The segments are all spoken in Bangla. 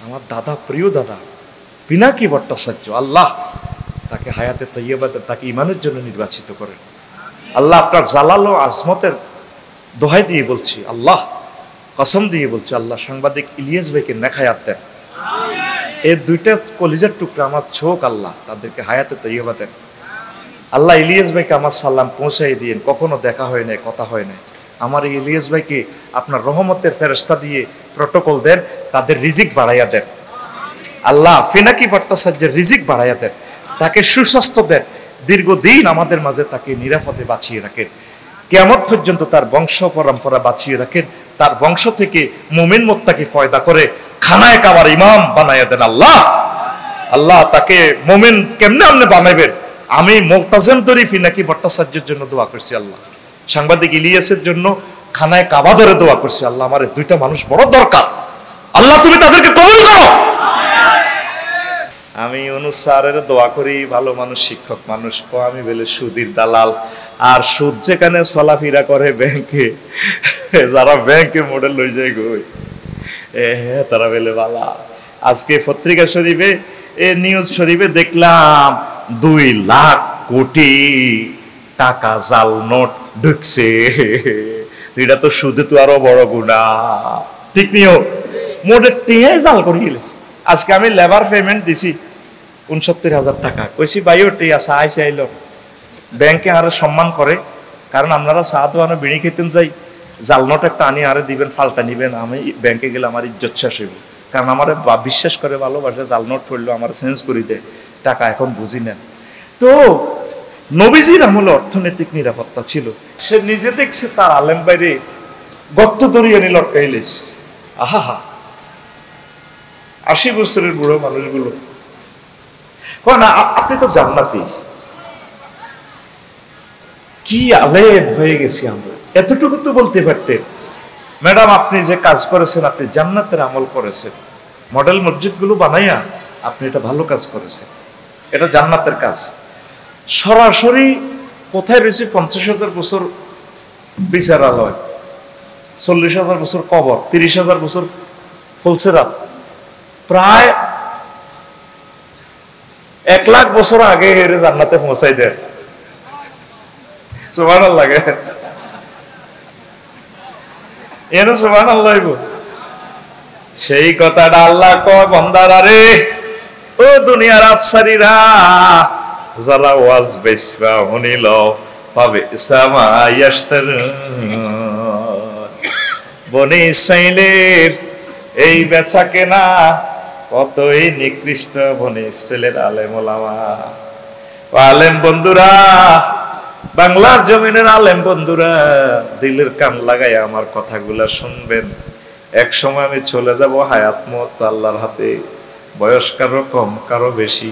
আমার দাদা, প্রিয় দাদা পিনাকি ভট্টাচার্য, আল্লাহ তাকে হায়াতে তৈয়বাতে, তাকে ইমানের জন্য নির্বাচিত করেন। আল্লাহ আপনার জালাল ও আজমতের দোহাই দিয়ে বলছি, আল্লাহ কসম দিয়ে বলছি, আল্লাহ সাংবাদিক ইলিয়াস ভাইকে নেখায়াত দেন। এই দুইটা কলিজার টুকরা আমার চোখ, আল্লাহ তাদেরকে হায়াতে তৈয়বা দেন। আল্লাহ ইলিয়াস ভাইকে আমার সালাম পৌঁছাই দিয়েন। কখনো দেখা হয় নাই, কথা হয় নাই। আমার এই ইলিয়াস ভাইকে আপনার রহমতের ফেরেশতা দিয়ে প্রটোকল দেন, তাদের রিজিক বাড়াইয়া দেন। আল্লাহ পিনাকি ভট্টাচার্যের রিজিক বাড়াইয়া দেন, তাকে সুস্বাস্থ্য দেন, দীর্ঘদিন আমাদের মাঝে তাকে নিরাপদে বাঁচিয়ে রাখেন, কিয়ামত পর্যন্ত তার বংশ পরম্পরা বাঁচিয়ে রাখেন, তার বংশ থেকে মুমিন মুত্তাকি পয়দা করে খানায় কাবার ইমাম বানাইয়া দেন। আল্লাহ আল্লাহ তাকে মুমিন কেমনে আপনি বানাইবেন, আমি মুলতাজিম তরি পিনাকি ভট্টাচার্যের জন্য দোয়া করছি। আল্লাহ সাংবাদিক ইলিয়াসের জন্য খানায় কাবা ধরে দোয়া করছি। আল্লাহ আমার দুইটা মানুষ বড় দরকার, আল্লাহ তুমি তাদেরকে কবুল করো। আমি ইউনুস স্যারের দোয়া করি, ভালো মানুষ, শিক্ষক মানুষ। আমি বলে সুদীর দালাল, আর সুদ যেখানে চলাফেরা করে ব্যাংকে, যারা ব্যাংকে মডেল লই যায় গো, তারা বলে বালা। আজকে পত্রিকা শরীফে, নিউজ শরীফে দেখলাম 2 লাখ কোটি টাকা জাল নোট ঢুকছে। এটা তো সুদে তো আরো বড় গুনাহ, ঠিক নিও। মোটের টিহে জাল করে গেছে। আজকে আমি লেবার পেমেন্ট দিছি ৬৯,০০০ টাকা। কইছি ভাইও টি আছে, আইসে আইল। ব্যাংকে আরো সম্মান করে, কারণ আপনারা চা দোকানে বিড়ি খেতেন যাই, জাল নোট একটা আনি আরে দিবেন, ফালটা নিবেন। আমি ব্যাংকে গেলে আমার ইজ্জত শেষ হইব, কারণ আমার বিশ্বাস করে ভালোবাসে, জাল নোট পড়লো আমার চেঞ্জ করে দেয় টাকা, এখন বুঝি নেন। তো নবীজির আমলে অর্থনৈতিক নিরাপত্তা ছিল। সে নিজে দেখছে তার আলেম বাইরে গর্ত দরিয়ে নিয়ে লটকাইলেছ। আহা, 80 বছরের বুড়ো মানুষগুলো না, আপনি তো জান্নাতি। কি আলেম হয়ে গেছি আমরা, এতটুকু তো বলতে পারতেন, ম্যাডাম আপনি যে কাজ করেছেন, আপনি জান্নাতের আমল করেছেন। মডেল মসজিদ গুলো বানাইয়া আপনি এটা ভালো কাজ করেছেন, এটা জান্নাতের কাজ। সরাসরি কোথায় রয়েছে 50,000 বছর বিচারালয়, 40,000 বছর কবর, 30,000 বছর ফুলসেরাত, প্রায় 1 লাখ বছর আগে হেরে জান্নাতে পৌঁছাই দেয়। সুবহানাল্লাহ, এনে সুবহানাল্লাহ। সেই কথাটা আল্লাহ কয়, বান্দারা রে, ও দুনিয়ার আফসারিরা, যারা ওয়াজ বেসবা শুনিল পাবে সামা ইয়াশতারুন। বনি ইসরাইলের এই বেচা কেনা কতই নিকৃষ্ট। বনি ইসরাইলের আলেম ওলামা, আলেম বন্ধুরা, বাংলার জমিনের আলেম বন্ধুরা, দিলের কান লাগাই আমার কথাগুলা শুনবেন। এক সময় আমি চলে যাব, হায়াত মত আল্লাহর হাতে, বয়স কারো কম কারো বেশি।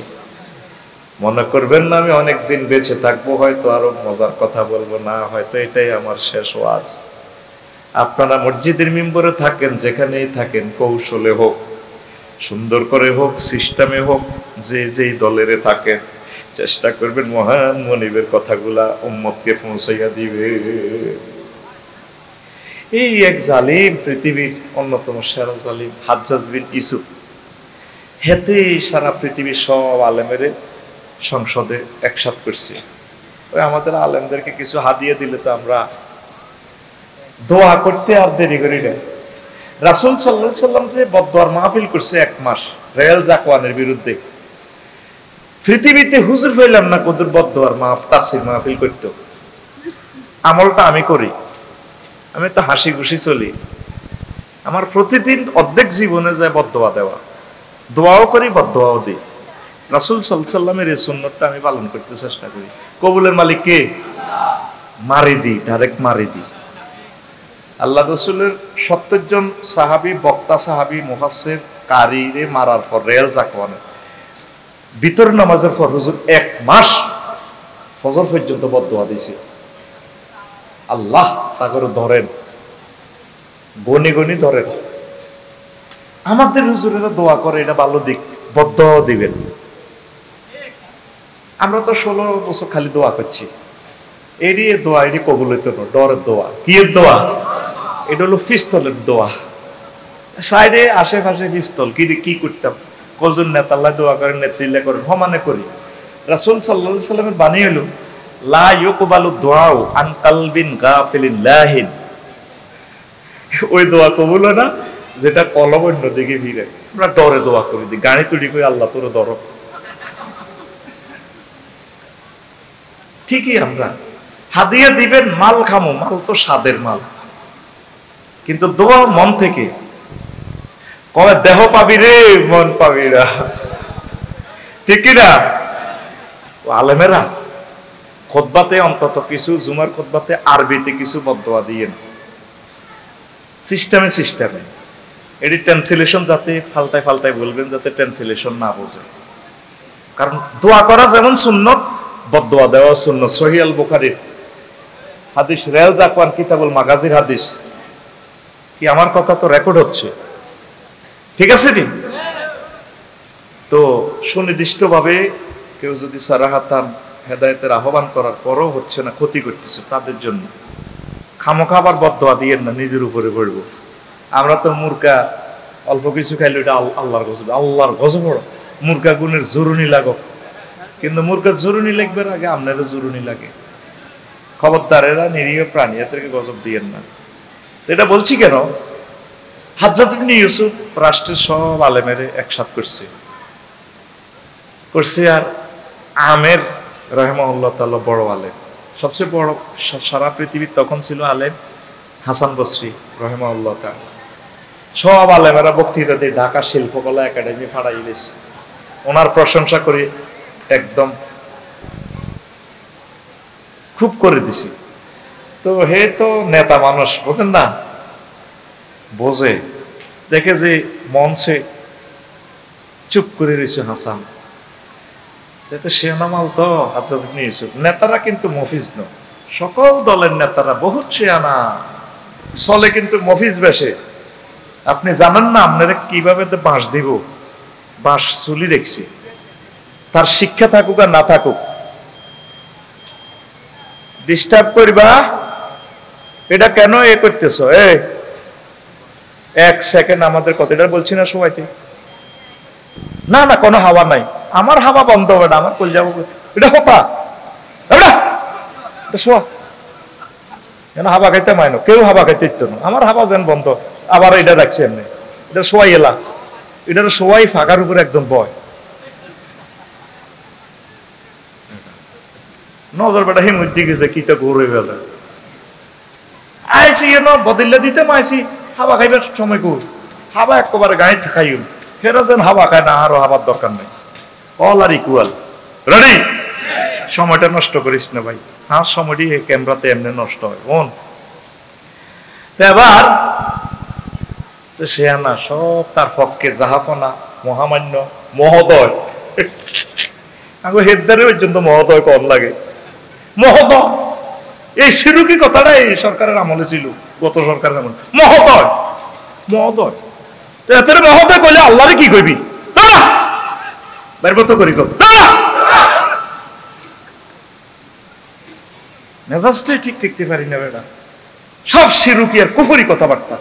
মনে করবেন না আমি অনেকদিন বেঁচে থাকবো, হয়তো আরো মজার কথা বলবো না, হয়তো এটাই আমার শেষ ওয়াজ। আপনারা মসজিদের মিম্বরে থাকেন, যেখানেই থাকেন, কৌশলে হোক, সুন্দর করে হোক, সিস্টেমে হোক, যে যেই দলেরে থাকেন, চেষ্টা করবেন মহান মনিবের কথাগুলা উম্মতকে পৌঁছাইয়া দিবে। এই এক জালিম, পৃথিবীর অন্যতম সেরা জালিম, হাজ্জাজ বিন ইউসুফ, হেতে সারা পৃথিবীর সব আলেমের সংসদে একসাথ করছে। ওই আমাদের আলেমদেরকে কিছু হাদিয়া দিলে তো আমরা দোয়া করতে আর দেরি করি না। রাসূল সাল্লাল্লাহু আলাইহি সাল্লাম যে বদদোয়ার মাহফিল করছে 1 মাস রেল জাকওয়ানের বিরুদ্ধে, পৃথিবীতে হুজুর পাইলাম না কদুর বদদোয়ার তাফসীর মাহফিল করতে। আমলটা আমি করি, আমি তো হাসি খুশি চলি। আমার প্রতিদিন অর্ধেক জীবনে যায় বদদোয়া দেওয়া, দোয়াও করি, বদদোয়াও দিই। রাসূল সাল্লাল্লাহু আলাইহি সাল্লামের এই সুন্নতটা আমি পালন করতে চেষ্টা করি। কবুলের মালিক কে? মারি দিই, ডাইরেক্ট মারি দিই। আল্লাহ রসুলের 70 জন সাহাবী, বক্তা সাহাবী, মুফাসসির, কারীরে মারার পর রেল জাকওয়ানে ভিতর নামাজের পর হুজুর 1 মাস ফজর পর্যন্ত বদদোয়া দিয়েছে। আল্লাহ তাকে ধরেন, গনি গনি ধরেন। আমাদের হুজুরেরা দোয়া করে, এটা ভালো দিক, বদদোয়া দিবেন। আমরা তো 16 বছর খালি দোয়া করছি, এরই দোয়া, এরই কবুল হইতো না, ডরের দোয়া। কি এর দোয়া? এটা হলো পিস্তলের দোয়া। সাইডে আশেপাশে পিস্তল, কি করতাম, কজন নেতাল্লাহ দোয়া করেন, নেতৃল্লা করেন, সমানে করি। রাসূল সাল্লাল্লাহু আলাইহি সাল্লামের বাণী হলো লা ইউকবালু দুআউ আন কালবিন গাফিলিন লাহিন। ওই দোয়া কবুল হয় না যেটা কলম অন্য দিকে ভিড়ে। আমরা ডরে দোয়া করি দিই, গাড়ি তুলি কই আল্লাহ তোর ধরো। ঠিকই আমরা হাদিয়া দিবেন, মাল খামো, মাল তো স্বাদের মাল, কিন্তু দোয়া মন থেকে। কবে দেহ পাবি রে, মন পাবি না, ঠিক না? আলেমেরা খুতবাতে অন্তত কিছু, জুমার খুতবাতে আরবিতে কিছু বদদোয়া দিয়েন, সিস্টেমে সিস্টেমে। এটি ট্রান্সলেশন যাতে ফালতায় ফালতায় বলবেন, যাতে ট্রান্সলেশন না বোঝে। কারণ দোয়া করা যেমন সুন্নত, বদদোয়া দেওয়া সুন্নত। সহিহ আল বুখারীর হাদিস, রেল জাকওয়ান কিতাবুল মাগাজির হাদিস। কি আমার কথা তো রেকর্ড হচ্ছে, ঠিক আছে নি? তো সুনির্দিষ্টভাবে কেউ যদি সারাহাতান হেদায়েতের আহ্বান করার পরও হচ্ছে না, ক্ষতি করতেছে, তাদের জন্য খামোখা আবার বদদোয়া দিয়েন না, নিজের উপরে পড়ব। আমরা তো মুরগা অল্প কিছু খাইলে এটা আল্লাহর গজব, আল্লাহর গজব। মুরগা গুণের জরুরি লাগক, কিন্তু মুরগার জরুরি লাগবে আগে আপনারও জরুরি লাগে। খবরদার, এরা নিরীহ প্রাণী, এদেরকে গজব দিয়েন না। এটা বলছি কেন, হাজ্জাজ ইবনে ইউসুফ রাষ্ট্রের সব আলেমেরে একসাথ করছে। আর আমের রাহিমাহুল্লাহ তাআলা বড় আলেম, সবচেয়ে বড় সারা পৃথিবীর তখন ছিল আলেম হাসান বসরি রাহিমাহুল্লাহ তাআলা। সব আলেমেরা বক্তৃতা দিয়ে ঢাকা শিল্পকলা একাডেমি ফাড়াই দিয়েছে, ওনার প্রশংসা করে একদম খুব করে দিছি। তো হে তো নেতা মানুষ, বোঝেন না, বোঝে, দেখে যে মঞ্চে চুপ করে রয়েছে হাসান, শেয়ানামাল তো হাজ্জাজ ইবনে ইউসুফ। নেতারা কিন্তু মফিজ নয়, সকল দলের নেতারা বহুত শেয়ানা, চলে কিন্তু মফিজ বেশে। আপনি জানেন না আপনারা কিভাবে বাঁশ দিব, বাঁশ চুলি রেখছি, তার শিক্ষা থাকুক আর না থাকুক, ডিস্টার্ব করবা, এটা কেন এ করতেছ, এক সেকেন্ড আমাদের কথা, এটা বলছি না সবাইতে, না না কোনো হাওয়া নাই, আমার হাওয়া বন্ধ হবে না, আমার কল যাবো, এটা হতা শোয়া, কেন হাওয়া খাইতে মাইনো, কেউ হাওয়া খাইতে ইত্য না, আমার হাওয়া যেন বন্ধ। আবার এটা রাখছে এমনি, এটা সবাই এলা, এটা সবাই ফাঁকার উপরে একজন বয়, নজর বেটা হিমুর দিকে যে কিটা ঘুরে গেল, আইসি এন বদলে দিতে মাইসি, হাওয়া খাইবার সময় কই, হাওয়া একবারে গাড়িতে খাইও, ফেরা যেন হাওয়া খায় না, আরো হাবার দরকার নেই, অল আর ইকুয়াল। রেডি? সময়টা নষ্ট করিস না ভাই, হ্যাঁ সময়টি ক্যামেরাতে এমনি নষ্ট হয়। মন এবার সে আনা সব তার পক্ষে, জাহাপনা, মহামান্য, মহোদয়, হেদারে পর্যন্ত মহোদয় কম লাগে, মহোদয়। এই শিরুকি কথাটা এই সরকারের আমলে ছিল, গত সরকারের আমলে, মহোদয় মহোদয়। এতে মহোদয় কইলে আল্লাহরে কি কইবি, তো করি মেজাজটাই ঠিক ঠিকতে পারি না বেটা, সব শিরুকি আর কুফরি কথাবার্তা।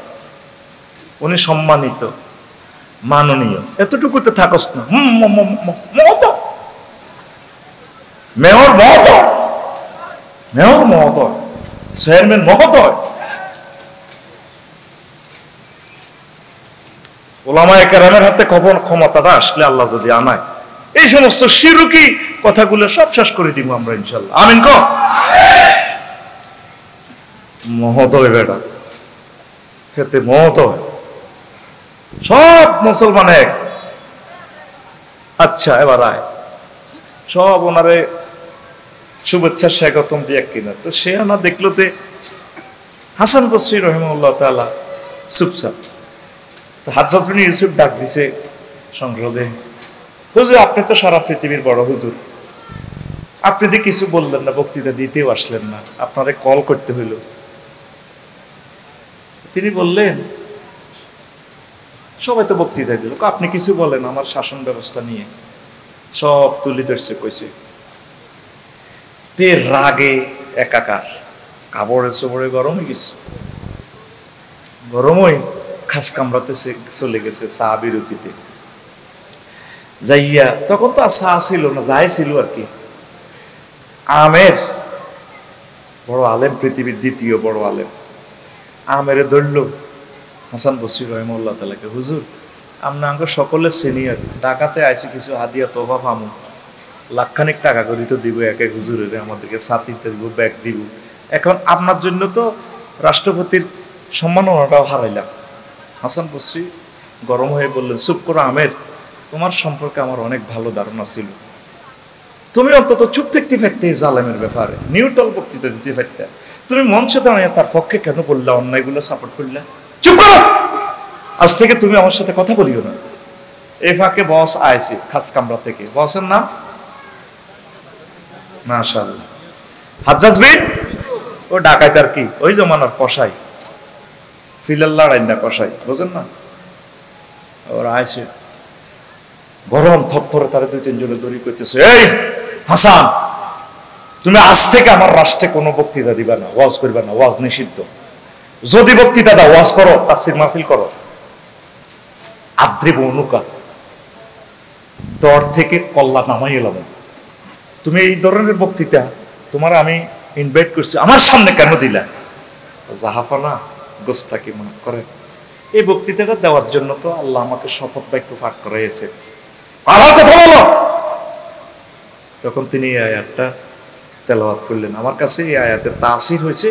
উনি সম্মানিত, মাননীয়, এতটুকুতে থাকস না, মহোদয়, মেয়র মহোদয়, মেয়র মহোদয়, চেয়ারম্যান মহোদয়, ওলামায়ে কেরামের হাতে ক্ষমতাটা আসলে আল্লাহ যদি আনায়, এই সমস্ত শিরুকি কথাগুলো সব শেষ করে দিব আমরা ইনশাল্লাহ। আমিন কো। মহোদয় বেটা, খেতে মহোদয়, সব মুসলমান এক। আচ্ছা এবার আয়, সব ওনারে শুভেচ্ছা স্বাগতম দিয়ে কিনা। তো সে আনা দেখলো যে হাসান বসরি রহিমাহুল্লাহ তাআলা চুপচাপ। তো হাজ্জাজ ইবনে ইউসুফ ডাক দিছে সংসদে, হুজুর আপনি তো সারা পৃথিবীর বড় হুজুর, আপনি তো কিছু বললেন না, বক্তৃতা দিতেও আসলেন না, আপনারে কল করতে হইল। তিনি বললেন, সবাই তো বক্তৃতা দিল, আপনি কিছু বলেন আমার শাসন ব্যবস্থা নিয়ে। সব তুলি ধরছে, কইছে তে রাগে একাকার, কাপড়ে চোপড়ে গরম হয়ে গেছে, গরম হয়ে খাস কামরাতে চলে গেছে চা বিরতিতে যাইয়া, তখন তো আর চা ছিল না, যাই ছিল আর কি। আমের বড় আলেম, পৃথিবীর দ্বিতীয় বড় আলেম, আমেরে ধরল হাসান বসরি রহিমাহুল্লাহ তাআলাকে, হুজুর আমরা আঙ্গ সকলের সিনিয়র, ঢাকাতে আইছি, কিছু হাদিয়া তোফা পামু, লাখখানিক টাকা করে তো দিব এক এক হুজুরের, আমাদেরকে ছাতিতে দিব, ব্যাগ দিব, এখন আপনার জন্য তো রাষ্ট্রপতির সম্মাননাটাও হারাইলাম। হাসান বসরি গরম হয়ে বললেন, চুপ করো আমের, তোমার সম্পর্কে আমার অনেক ভালো ধারণা ছিল, তুমি অন্তত চুপ থাকতে পারতে জালেমের ব্যাপারে, নিউট্রাল বক্তৃতা দিতে পারতে, তুমি মঞ্চে দাঁড়িয়ে তার পক্ষে কেন বললা, অন্যায়গুলো সাপোর্ট করলে? চুপ করো, আজ থেকে তুমি আমার সাথে কথা বলিও না। এই ফাঁকে বস আইছে খাস কামরা থেকে, বসের নাম মাশাআল্লাহ হাজ্জাজ বিন, ও ডাকাইত আর কি, ওই জমানার কসাই, ফিলাল লড়াই না কসাই, বুঝেন না? ওরা আইছে গরম থরথরে, তারা দুই তিনজনে দড়ি করতেছে, এই হাসান তুমি আজ থেকে আমার রাষ্ট্রে কোনো বক্তৃতা দিবা না, ওয়াজ করবা না, ওয়াজ নিষিদ্ধ, যদি বক্তৃতা দাও ওয়াজ করো, তাফসীর মাহফিল করো, আদ্রিব অনুকা, তোর থেকে কল্লা নামাই এলাম, তুমি এই ধরনের বক্তৃতা তোমার আমি ইনভাইট করছি, আমার সামনে কেন দিলা? জাহাফানা গোস্তাকি মনে করে, এই বক্তৃতাটা দেওয়ার জন্য তো আল্লাহ আমাকে শপথ বাক্য পাঠ করাইছে, আমার কথা বলো। তখন তিনি এই আয়াতটা তেলাওয়াত করলেন। আমার কাছে এই আয়াতের তাসির হয়েছে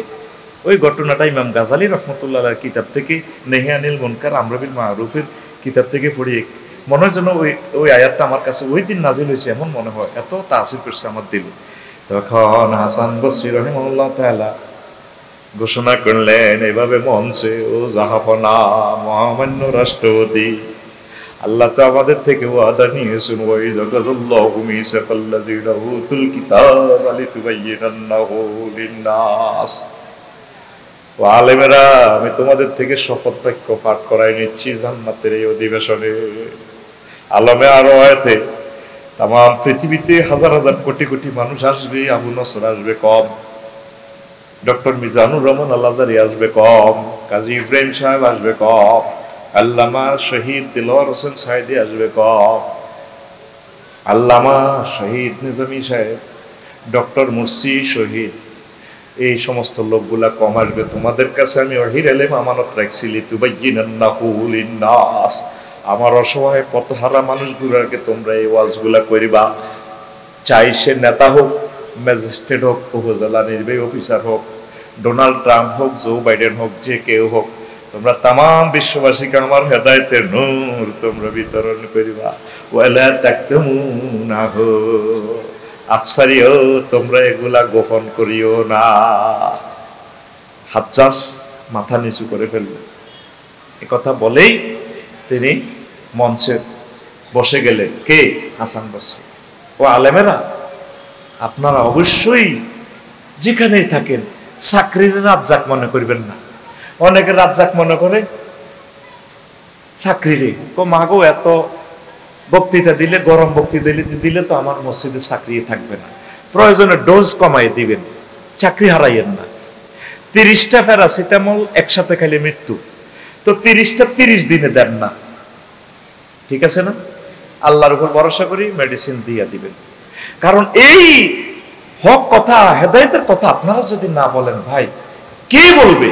ওই ঘটনাটা ইমাম গাজালি রহমতুল্লাহ কিতাব থেকে, নেহিয়ানিল মুনকার আমর বিল মারুফের কিতাব থেকে পড়ে মনে হয় যেন ওই আয়াতটা আমার কাছে ওই দিন নাজিল হয়েছে, এমন মনে হয়, এত তাসির করছে আমার দিলে। তখন হাসান বসরি রাহিমাহুল্লাহ তাআলা ঘোষণা করলেন এভাবে মঞ্চে, ও জাহাপনা মহামান্য রাষ্ট্রপতি, আল্লাহ তো আমাদের থেকে ওয়াদা নিয়েছেন, ওই জাযাল্লাহু মিসাকাল্লাযিনা উতুল কিতাবা লিতুবায়্যিনান্নাহু লিন-নাস। ও আলেমেরা, আমি তোমাদের থেকে শপথ বাক্য পাঠ করাই নিচ্ছি জান্নাতের এই অধিবেশনে। আলমে আরো আয়াতে তাম পৃথিবীতে হাজার হাজার কোটি কোটি মানুষ আসবে, আবু নসর আসবে কম, ডক্টর মিজানুর রহমান আল আজহারী আসবে কম, কাজী ইব্রাহিম সাহেব আসবে কম, আল্লামা শহীদ দিলওয়ার হোসেন সাইদি আসবে কম, আল্লামা শহীদ নিজামী সাহেব, ডক্টর মুরসি শহীদ, এই সমস্ত লোকগুলা কম আসবে। তোমাদের কাছে আমি ওহির এলেম আমানত রাখছি, লিতুবায়্যিনান্নাহু লিন-নাস, আমার অসহায় পথহারা মানুষগুলোকে তোমরা এই ওয়াজগুলা করিবা, চাই সে নেতা হোক, ম্যাজিস্ট্রেট হোক, উপজেলা নির্বাহী অফিসার হোক, ডোনাল্ড ট্রাম্প হোক, জো বাইডেন হোক, যে কেউ হোক, তোমরা তাম বিশ্ববাসীকে আমার হেদায়েতের নূর তোমরা বিতরণ করিবা। ওয়ালা তাকতুমুনাহু, আফসারিও তোমরা এগুলা গোপন করিও না। হাজ্জাজ মাথা নিচু করে ফেলল। এ কথা বলেই তিনি মঞ্চে বসে গেলেন। কে? হাসান বসরি। ও আলেমেরা, আপনারা অবশ্যই যেখানেই থাকেন চাকরির রাজ্জাক মনে করবেন না। অনেকে রাজ্জাক মনে করে চাকরিরে, কো মাগো এত বক্তৃতা দিলে, গরম বক্তৃতা দিলে তো আমার মসজিদে চাকরি থাকবে না, প্রয়োজনে ডোজ কমাই দিবেন, চাকরি হারাইয়েন না। 30টা প্যারাসিটামল একসাথে খাইলে মৃত্যু, তো 30টা 30 দিনে দেন না, ঠিক আছে না? আল্লাহর উপর ভরসা করি, মেডিসিন দিয়া দিবেন। কারণ এই হক কথা, হেদায়েতের কথা আপনারা যদি না বলেন, ভাই কে বলবে?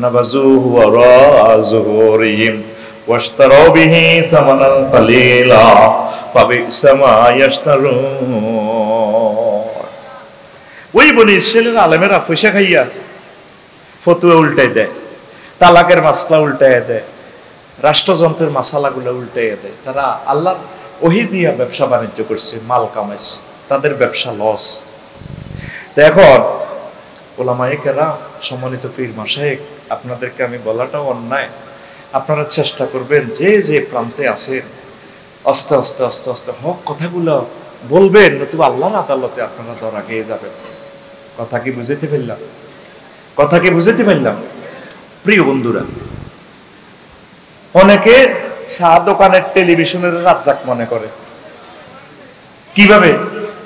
নাবাজুহু ওয়ারা যুহুরিহিম ওয়াশতারাউ বিহি সামানান কালীলা ফাবিসা মা ইয়াশতারুন। ওই বনি ইসরাইলের আলেমেরা পয়সা খাইয়া ফতোয়া উল্টাই দেয়, তালাকের মাসলা উল্টাই দেয়, রাষ্ট্রযন্ত্রের মাসালাগুলো উল্টাই দেয়। তারা আল্লাহ ওহী দিয়া ব্যবসা বাণিজ্য করছে, মাল কামাইছে, তাদের ব্যবসা লস। তো এখন ওলামায়ে কেরাম, সম্মানিত পীর মাশায়েখ, আপনাদেরকে আমি বলাটাও অন্যায়, আপনারা চেষ্টা করবেন যে যে প্রান্তে আছেন আস্তে আস্তে আস্তে আস্তে হক কথাগুলো বলবেন, নতুবা আল্লাহর আদালতে আপনারা ধরা খেয়ে যাবেন। কথা কি বুঝাইতে পারলাম? কথা কি বুঝাইতে পারলাম? প্রিয় বন্ধুরা, অনেকে চা দোকানের টেলিভিশনের রাজ্জাক মনে করে। কিভাবে?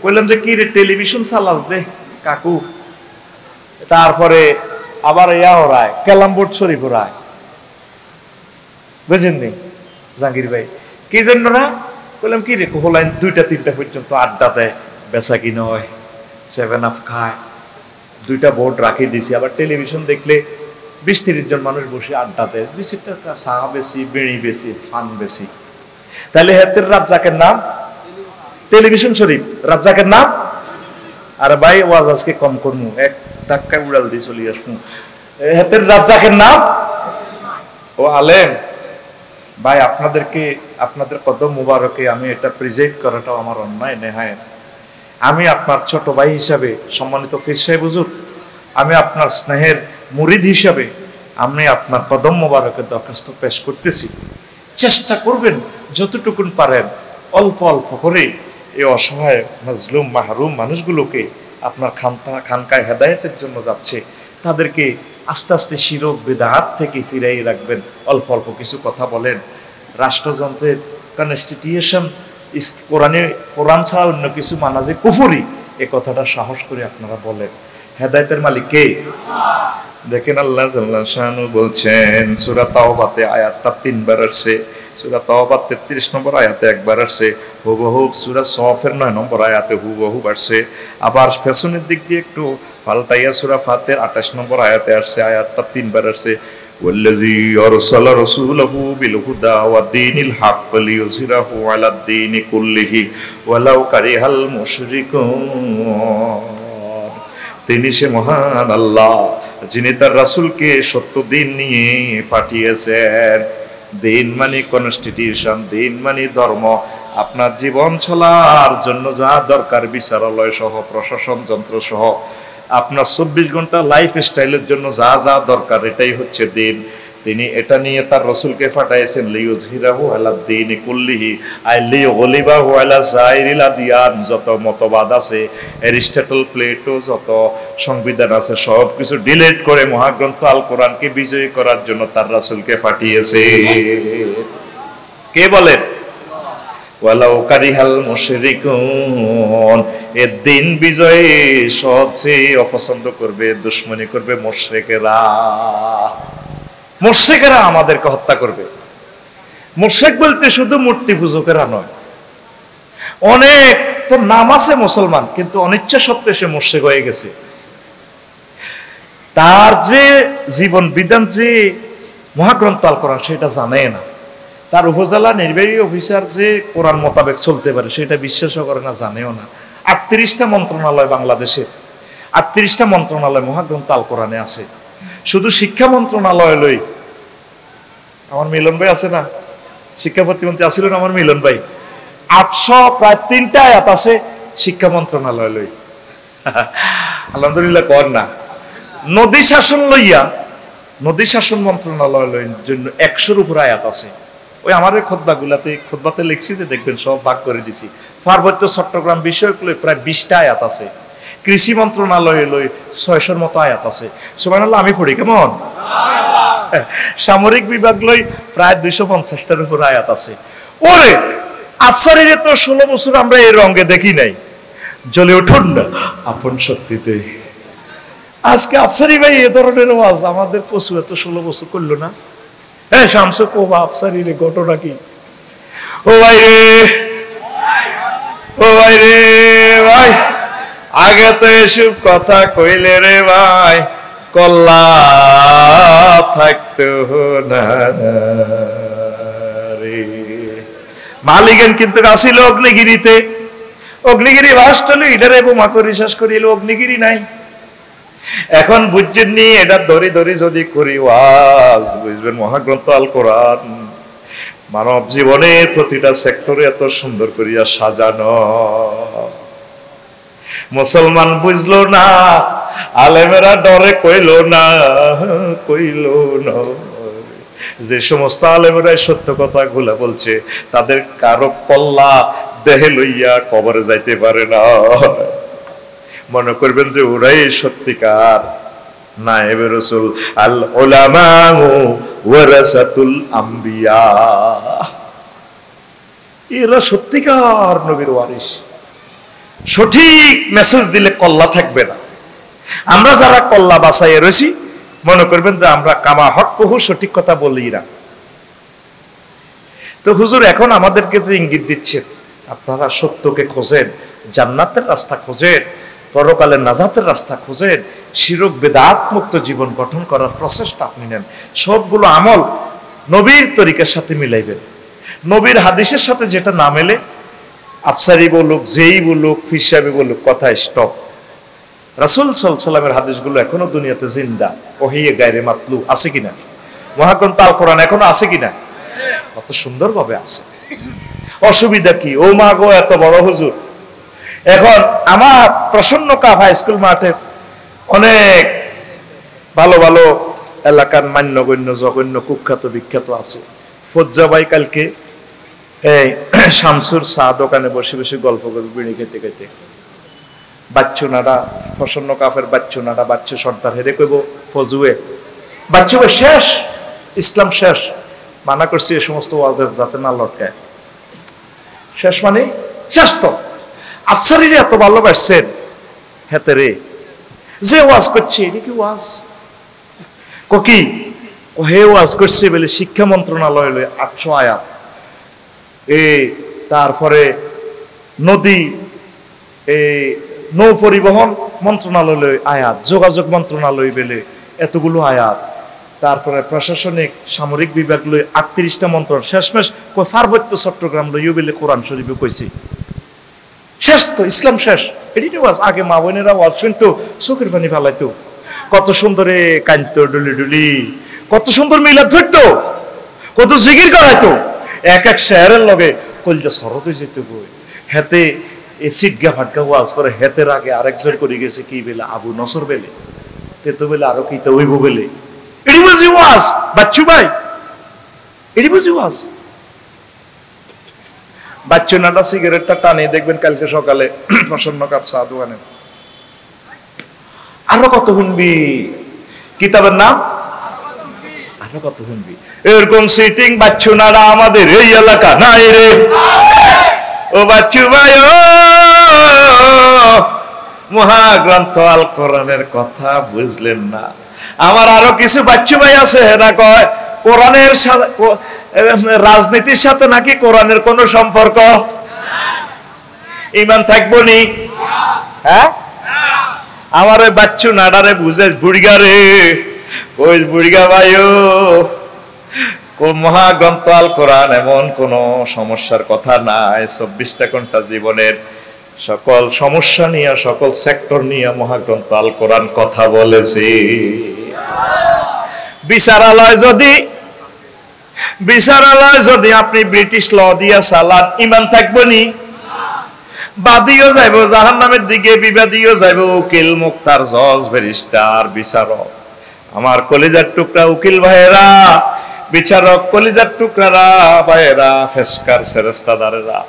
বললাম যে কি রে, টেলিভিশন চালাস দে কাকু, তারপরে আবার ইয়া ওরায়, কেলাম বোর্ড শরীফ ওরায়, বুঝেননি জাহাঙ্গীর ভাই? কি জন্য না? বললাম কি রে, হোলাইন 2টা 3টা পর্যন্ত আড্ডা দেয়, বেচা কিনা হয়, 7 আপ খায়, 2টা বোর্ড রাখি দিছি। আবার টেলিভিশন দেখলে 20-30 জন মানুষ বসে আড্ডা দেয়, 20 টাকা চা বেশি, বিড়ি বেশি, ফান বেশি। তাহলে হেতের রাজ্জাকের নাম টেলিভিশন শরীফ, রাজ্জাকের নাম। আর ভাই ওয়াজ আজকে কম করমু, এক ধাক্কা উড়াল দিয়ে চলে আসবো। হেতের রাজ্জাকের নাম ও আলেম। ভাই আপনাদেরকে, আপনাদের কদম মুবারকে আমি এটা প্রেজেন্ট করাটাও আমার অন্যায় নেহায়েত। আমি আপনার ছোট ভাই হিসাবে, সম্মানিত পীর সাহেব হুজুর, আমি আপনার স্নেহের মুরিদ হিসাবে আমি আপনার কদম মুবারকে দরখাস্ত পেশ করতেছি, চেষ্টা করবেন যতটুকুন পারেন অল্প অল্প করে এই অসহায় মাজলুম মাহরুম মানুষগুলোকে আপনার খানকায় হেদায়েতের জন্য যাচ্ছে, তাদেরকে আস্তে আস্তে শিরক বিদআত থেকে ফিরাই রাখবেন। অল্প অল্প কিছু কথা বলেন। রাষ্ট্রযন্ত্রের কনস্টিটিউশন কোরআন ছাড়া অন্য কিছু মানা যে কুফরি, এ কথাটা সাহস করে আপনারা বলেন। হেদায়েতের মালিক কে? দেখেন আল্লাহ জাল্লা শানু বলছেন সূরা তাওবাতে আয়াতটা 3 বার আসছে, সূরা তাওবা 33 নম্বর আয়াতে একবার আসছে, হুবহু সূরা সফের 9 নম্বর আয়াতে হুবহু আসছে। আবার ফ্যাশনের দিক দিয়ে একটু পাল্টাইয়া সূরা ফাতির 28 নম্বর আয়াতে আসছে, আয়াতটা 3 বার আসছে, ওয়াল্লাযী আরসালা রাসূলাহু বিল হুদা ওয়া দীনিল হক লিইয়ুযহিরাহু আলাদ দীনি কুল্লিহি ওয়ালাউ কারিহাল মুশরিকুন। তিনি সে মহান আল্লাহ যিনি তার রাসূলকে সত্য দিন নিয়ে পাঠিয়েছেন। দিন মানে কনস্টিটিউশন, দিন মানে ধর্ম। আপনার জীবন চলার জন্য যা দরকার, বিচারালয় সহ, প্রশাসন যন্ত্র সহ, আপনার 24 ঘন্টা লাইফ স্টাইলের জন্য যা যা দরকার, এটাই হচ্ছে দিন। তিনি এটা নিয়ে তার রাসূলকে পাঠাইছেন লিইয়ুযহিরাহু আলাদ দীনি কুল্লিহি, আই লিইয়ুগলিবাহু আলা সাইরিল আদিয়ান। যত মতবাদ আছে, অ্যারিস্টটল, প্লেটো, যত সংবিধান আছে, সব কিছু ডিলিট করে মহাগ্রন্থ আল কোরআনকে বিজয়ী করার জন্য তার রাসূলকে পাঠিয়েছে। কে বলেন? ওয়ালাউ কারিহাল মুশরিকুন। এ দিন বিজয়ে সবচেয়ে অপছন্দ করবে, দুশমনী করবে মুশরিকেরা। মুশরিকেরা আমাদেরকে হত্যা করবে। মুশরিক বলতে শুধু মূর্তি পূজকেরা নয়, অনেক তো নাম আছে মুসলমান, কিন্তু অনিচ্ছা সত্ত্বে সে মুশরিক হয়ে গেছে। তার যে জীবন বিধান, যে মহাগ্রন্থ আল কোরআন, সেটা জানে না। তার উপজেলা নির্বাহী অফিসার যে কোরআন মোতাবেক চলতে পারে, সেটা বিশ্বাসও করে না, জানেও না। 38টা মন্ত্রণালয় বাংলাদেশের, 38টা মন্ত্রণালয় মহাগ্রন্থ আল কোরআনে আছে। শুধু শিক্ষা মন্ত্রণালয় লই, আমার মিলন ভাই আছে না, শিক্ষা প্রতিমন্ত্রী আছিল না আমার মিলন ভাই, 800 প্রায় 3টা আয়াত আছে শিক্ষা মন্ত্রণালয় লই। আলহামদুলিল্লাহ কর না। নদী শাসন লইয়া, নদী শাসন মন্ত্রণালয় লইর জন্য 100-র উপর আয়াত আছে। ওই আমাদের খুতবাতে লিখছি যে দেখবেন, সব ভাগ করে দিছি। পার্বত্য চট্টগ্রাম বিষয়ক লই প্রায় 20টা আয়াত আছে। কৃষি মন্ত্রণালয় লই 600-র মতো আয়াত আছে। সুবহানাল্লাহ, আমি পড়ি কেমন? সামরিক বিভাগ লই প্রায় 250টার উপর আয়াত আছে। ওরে আফসারিরে তো 16 বছর আমরা এই রঙে দেখি নাই। জ্বলে উঠুন না আপন শক্তিতে। আজকে আফসারি ভাই এ ধরনের ওয়াজ আমাদের পশু এত 16 বছর করলো না। হ্যাঁ শামসু কো আফসারি রে, ঘটনা কি? ও ভাই রে, ও ভাই রে ভাই, আগে তো এসব কথা কইলে রে ভাই কল্লা থাকতো না রে। মালিগান কিন্তু আসিল অগ্নিগিরিতে, অগ্নিগিরি ভাসটলি এটারে বোমা করে শেষ করিল, অগ্নিগিরি নাই। এখন বুঝছেন নি, এটা ধরি ধরি যদি করি ওয়াজ, বুঝবেন মহাগ্রন্থ আল কোরআন মানব জীবনের প্রতিটা সেক্টরে এত সুন্দর করিয়া সাজানো। মুসলমান বুঝলো না, আলেমেরা ডরে কইল না, কইল না। যে সমস্ত আলেমেরা সত্য কথা গুলা বলছে, তাদের কারো কল্লা দেহে লইয়া কবরে যাইতে পারে না। মনে করবেন যে ওরাই সত্যিকার নায়েবে রাসূল। আল উলামাউ ওয়ারাসাতুল আম্বিয়া, এরা সত্যিকার নবীর ওয়ারিস। সঠিক মেসেজ দিলে কল্লা থাকবে না। আমরা যারা কল্লা বাসায় রয়েছি, মনে করবেন যে আমরা কামা হক কহু, সঠিক কথা বলি না। তো হুজুর এখন আমাদেরকে যে ইঙ্গিত দিচ্ছেন, আপনারা সত্যকে খোঁজেন, জান্নাতের রাস্তা খোঁজেন, পরকালের নাজাতের রাস্তা খোঁজেন, শিরক বেদাত মুক্ত জীবন গঠন করার প্রচেষ্টা আপনি নেন, সবগুলো আমল নবীর তরিকার সাথে মিলাইবেন। নবীর হাদিসের সাথে যেটা না মেলে, আফসারি বলুক, যেই বলুক, ফির সাহেব বলুক, কথা স্টপ। রাসূল সাল্লাল্লাহু আলাইহি ওয়াসাল্লামের হাদিসগুলো এখনো দুনিয়াতে জিন্দা, ওহিয়ে গায়রে মাতলু আছে কিনা, মহাগ্রন্থ আল কোরআন এখনো আছে কিনা? কত সুন্দরভাবে আছে। অসুবিধা কি? ও মা গো, এত বড় হুজুর। এখন আমার প্রসন্ন কাপ হাই স্কুল মাঠের অনেক ভালো ভালো এলাকার মান্যগণ্য জঘন্য কুখ্যাত বিখ্যাত আছে। ফজ্জাবাই কালকে এই শামসুর চা দোকানে বসে বসে গল্প করবে বিড়ি খেতে খেতে। বাচ্চু নাডা, প্রসন্ন কাফের বাচ্চু নাডা, বাচ্চু সর্দার হেরে কইব ফজুয়ে বাচ্চু শেষ, ইসলাম শেষ। মানা করছি এই সমস্ত ওয়াজের যাতে না লটকায়। শেষ মানে শেষ। তো আফসারিরে এত ভালোবাসছেন হেতে রে, যে ওয়াজ করছে এটা কি ওয়াজ? কি হে ওয়াজ করছে বলে শিক্ষা মন্ত্রণালয় 800 আয়াত, তারপরে নদী নৌ পরিবহন মন্ত্রণালয় আয়াত, যোগাযোগ মন্ত্রণালয় বেলে এতগুলো আয়াত, তারপরে প্রশাসনিক সামরিক বিভাগ লই 38টা মন্ত্রণালয়, শেষমেশ পার্বত্য চট্টগ্রাম লইও বেলে কোরআন শরীফে কইছি শেষ। তো ইসলাম শেষ, এটি ওয়াজ। আগে মা বোনেরা ওয়াজ শুনতো, চোখের পানি ফেলাইতো, কত সুন্দরে কাঁদতো, ডুলি ডুলি, কত সুন্দর মিলাদ ধরতো, কত জিকির করাইতো, এক এক শেয়ারের লগে কলজা সরত হয়ে যেত বই। হেতে এ সিটগা ফাটগা ওয়াজ করে, হেতের আগে আরেকজন করে গেছে কি বেলে, আবু নসর বেলে, তেতো বেলে আরো কি তো হইব বেলে। এটি বুঝি ওয়াজ বাচ্চু ভাই, এটি বুঝি ওয়াজ। বাচ্চু নাটা সিগারেটটা টানিয়ে দেখবেন কালকে সকালে প্রসন্ন কাপ চা দোকানে। আরো কত শুনবি, কিতাবের নাম আরো কত শুনবি। এরকম সিটিং বাচ্চু নাড়া আমাদের এই এলাকা নাই রে। ও বাচ্চু ভাই, ও মহাগ্রন্থ আল কোরআনের কথা বুঝলেন না? আমার আরো কিছু বাচ্চু ভাই আছে, এরা কয় কোরআনের সাথে, রাজনীতির সাথে নাকি কোরআনের কোন সম্পর্ক, ইমান থাকবো নি? হ্যাঁ, আমার ওই বাচ্চু নাডারে বুঝে বুড়িগা রে, ওই বুড়িগা ভাইও মহাগ্রন্থ আল কোরআন এমন কোন সমস্যার কথা নাই। 24টা ঘন্টা জীবনের সকল সমস্যা নিয়ে, সকল সেক্টর নিয়ে মহাগ্রন্থ আল কোরআন কথা বলেছে। বিচারালয় যদি আপনি ব্রিটিশ ল দিয়া চালান, ইমান থাকবো নি? বাদীও যাইব জাহান্নামের দিকে, বিবাদীও যাইব, উকিল, মুক্তার, জজ, ব্যারিস্টার, বিচারক। আমার কলিজার টুকরা উকিল ভাইয়েরা, বিচারক, কলিজার টুকরারা ভাইয়েরা, ফেসকার ফেরেশতাদারেরা,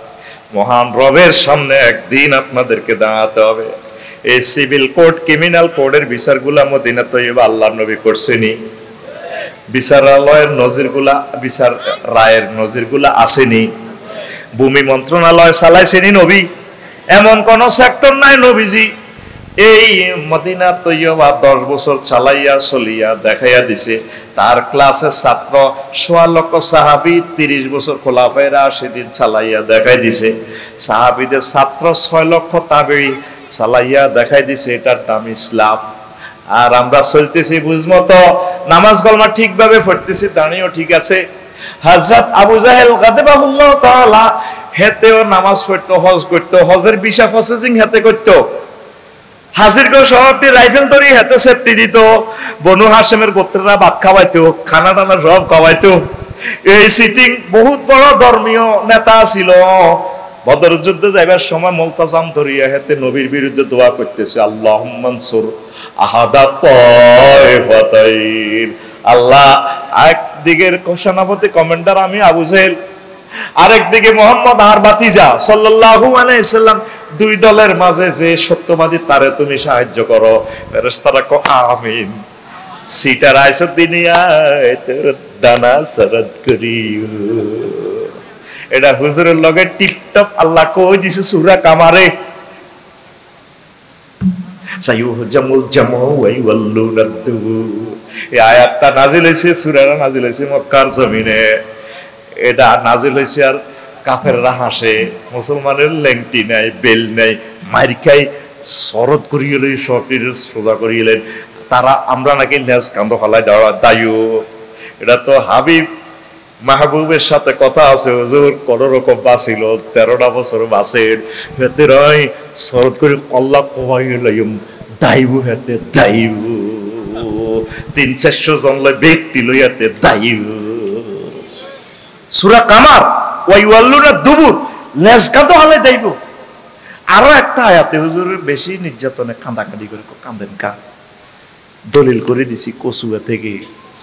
মহান রবের সামনে একদিন আপনাদেরকে দাঁড়াতে হবে। এই সিভিল কোর্ট, ক্রিমিনাল কোর্টের বিচারগুলা মদিনা তৈয়বা আল্লাহর নবী করছেনি? বিচারালয়ের নজিরগুলা, বিচার রায়ের নজিরগুলা আসেনি? ভূমি মন্ত্রণালয় চালাইছেনি নবী? এমন কোন সেক্টর নাই নবীজি এই মদিনা তৈয়বা 10 বছর চালাইয়া চলিয়া দেখাইয়া দিছে। তার ক্লাসের ছাত্র 1.25 লক্ষ সাহাবী 30 বছর খোলাফায়ে রাশিদিন চালাইয়া দেখাই দিছে। সাহাবীদের ছাত্র 6 লক্ষ তাবেঈ চালাইয়া দেখাই দিছে। এটার নাম ইসলাম। আর আমরা চলতেছি বুঝমতো, নামাজ কলমা ঠিকভাবে পড়তেছি, দাঁড়িয়েও ঠিক আছে। হযরত আবু জাহেল গাদাবাহুল্লাহ তাআলা হেতেও নামাজ পড়তো, হজ করতো, হজের ভিসা প্রসেসিং হেতে করতো। হাজির করে সবটি রাইফেল ধরি হাতে সেফটি দিত। বনু হাশেমের গোত্রেরা ভাত খাওয়াইতো, খানা টানা সব খাওয়াইতো। এই সিটিং বহুত বড় ধর্মীয় নেতা ছিল। বদর যুদ্ধে যাইবার সময় মুলতাজাম ধরিয়া হাতে নবীর বিরুদ্ধে দোয়া করতেছে, আল্লাহুম্মা আনসুর আহাদা তায়ফাতাইন। আল্লাহ, একদিকের সেনাপতি কমান্ডার আমি আবু জাহেল, আরেকদিকে মোহাম্মদ আর ভাতিজা সাল্লাল্লাহু আলাইহি সাল্লাম, দুই দলের মাঝে যে সত্যবাদী তারে তুমি সাহায্য করো। ফেরেশতারা কো আমিন। সিটার আইসো দুনিয়ায় তোর দানা সরদ করিও। এটা হুজুরের লগে টিপটপ আল্লাহ কই দিছে সূরা কামারে, সাইয়ুহজামুল জামউ ওয়া ইউল্লুনাদ দুবুর। এই আয়াতটা নাযিল হইছে, সূরাটা নাযিল হইছে মক্কার জমিনে। এটা নাজিল হয়েছে আর কাফেররা হাসে, মুসলমানের লেংটি নাই, বেল নাই, মার খাই শরৎ করিয়েলেন, শরীর সোজা করিয়েলেন তারা। আমরা নাকি লেজ কান্দ ফালাই দেওয়া দায়ু। এটা তো হাবিব মাহবুবের সাথে কথা আছে, হুজুর কোন রকম বাঁচিল 13টা বছর বাঁচেন হেতে রয় শরৎ করে কল্লা কমাই লাইম দাইবু হেতে দাইবু 300-400 জন লয় ব্যক্তি লইয়াতে দাইবু। সূরা কামার ওয়াইওয়াল্লুনা দুবুর লেজ কাঁদো হালে দাইবু। আরো একটা আয়াতে হুজুরের বেশি নির্যাতনে কাঁদাকাটি করে কাঁদেন কা দলিল করে দিছি কসুয়া থেকে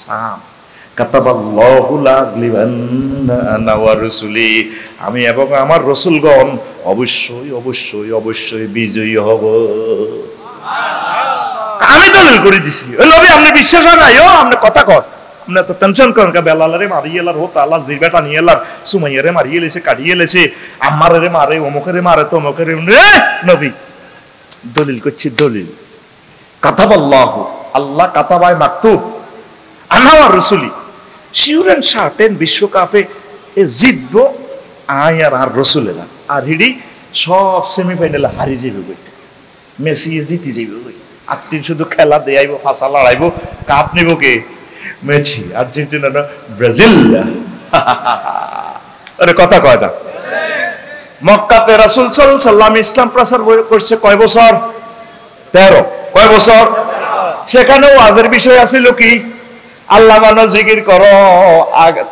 সাম কাতাবাল্লাহু লা আগলিবান্না আনা ওয়া রাসূলি, আমি এবং আমার রাসূলগণ অবশ্যই অবশ্যই অবশ্যই বিজয়ী হব। আমি দলিল করে দিছি। ওই নবী আপনি বিশ্বাস নাই, ও আপনি কথা কর, আপনি তো টেনশন করেন কা বেলালারে মারিয়েলার হতো আল্লাহ জিবাটা নিয়েলার সুমাইয়ারে মারিয়ে লেছে, কাটিয়ে লেছে, আম্মারে মারে, অমুকেরে মারে, তো অমুকেরে নবী দলিল করছি। দলিল কাতাবাল্লাহু আল্লাহ কাতাবায় মাকতুব আনা ওয়া রাসূলি শিউরেন শার্টেন বিশ্বকাপে এ জিতবো আর রসুলেরা আর হিডি সব সেমিফাইনালে হারি যাবে, মেসি জিতি যাবে, আপনি শুধু খেলা দেয়াইব, ফাঁসা লড়াইব, কাপ নিব কে মেসি, আর্জেন্টিনা না ব্রাজিল। আরে কথা কয় না। মক্কাতে রাসূল সাল্লাল্লাহু আলাইহি ওয়াসাল্লাম ইসলাম প্রচার করছে কয় বছর? 13। কয় বছর? সেখানে ওয়াজের বিষয় আছিল কি? আল্লাহ মানো, জিকির করো,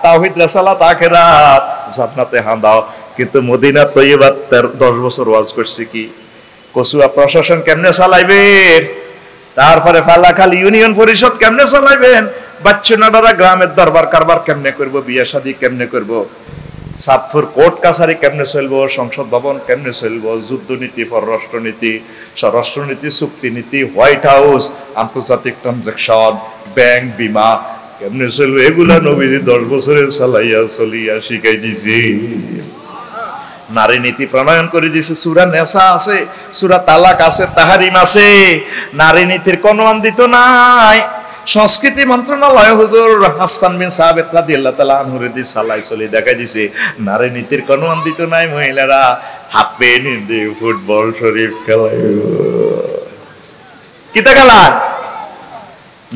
তাওহীদ রিসালাত আখিরাত, জান্নাতে হাঁদাও। কিন্তু মদিনা তৈয়বাত 10 বছর ওয়াজ করছে কি? কসুয়া প্রশাসন কেমনে চালাইবেন, তারপরে ফালাখালী ইউনিয়ন পরিষদ কেমনে চালাইবেন, বাচ্চানারা গ্রামের দরবার কারবার কেমনে করব, বিয়ে শাদী কেমনে করব, সাতপুর কোর্ট কাছারি কেমনে চলবো, সংসদ ভবন কেমনে চলবো, যুদ্ধনীতি, পররাষ্ট্রনীতি, স্বরাষ্ট্রনীতি, চুক্তিনীতি, হোয়াইট হাউস, আন্তর্জাতিক ট্রানজাকশন, ব্যাংক, বিমা কেমনে চলবো, এগুলা নবীজি 10 বছরে চালাইয়া চলিয়া শিখাই দিছে। নারী নীতি প্রণয়ন করে দিছে। সূরা নেসা আছে, সূরা তালাক আছে, তাহারিম আছে। নারী নীতির কোনো অন্দিত নাই। সংস্কৃতি মন্ত্রণালয় হুজুর হাসান বিন সাবিত রাদিয়াল্লাহু তাআলা আনহুর দি সালাই চলি দেখাই দিছে নারী নীতির কোনো অন্দিত নাই। মহিলারা হাফ প্যান্ট দিয়ে ফুটবল শরীফ খেলায়, কিতা খেলা,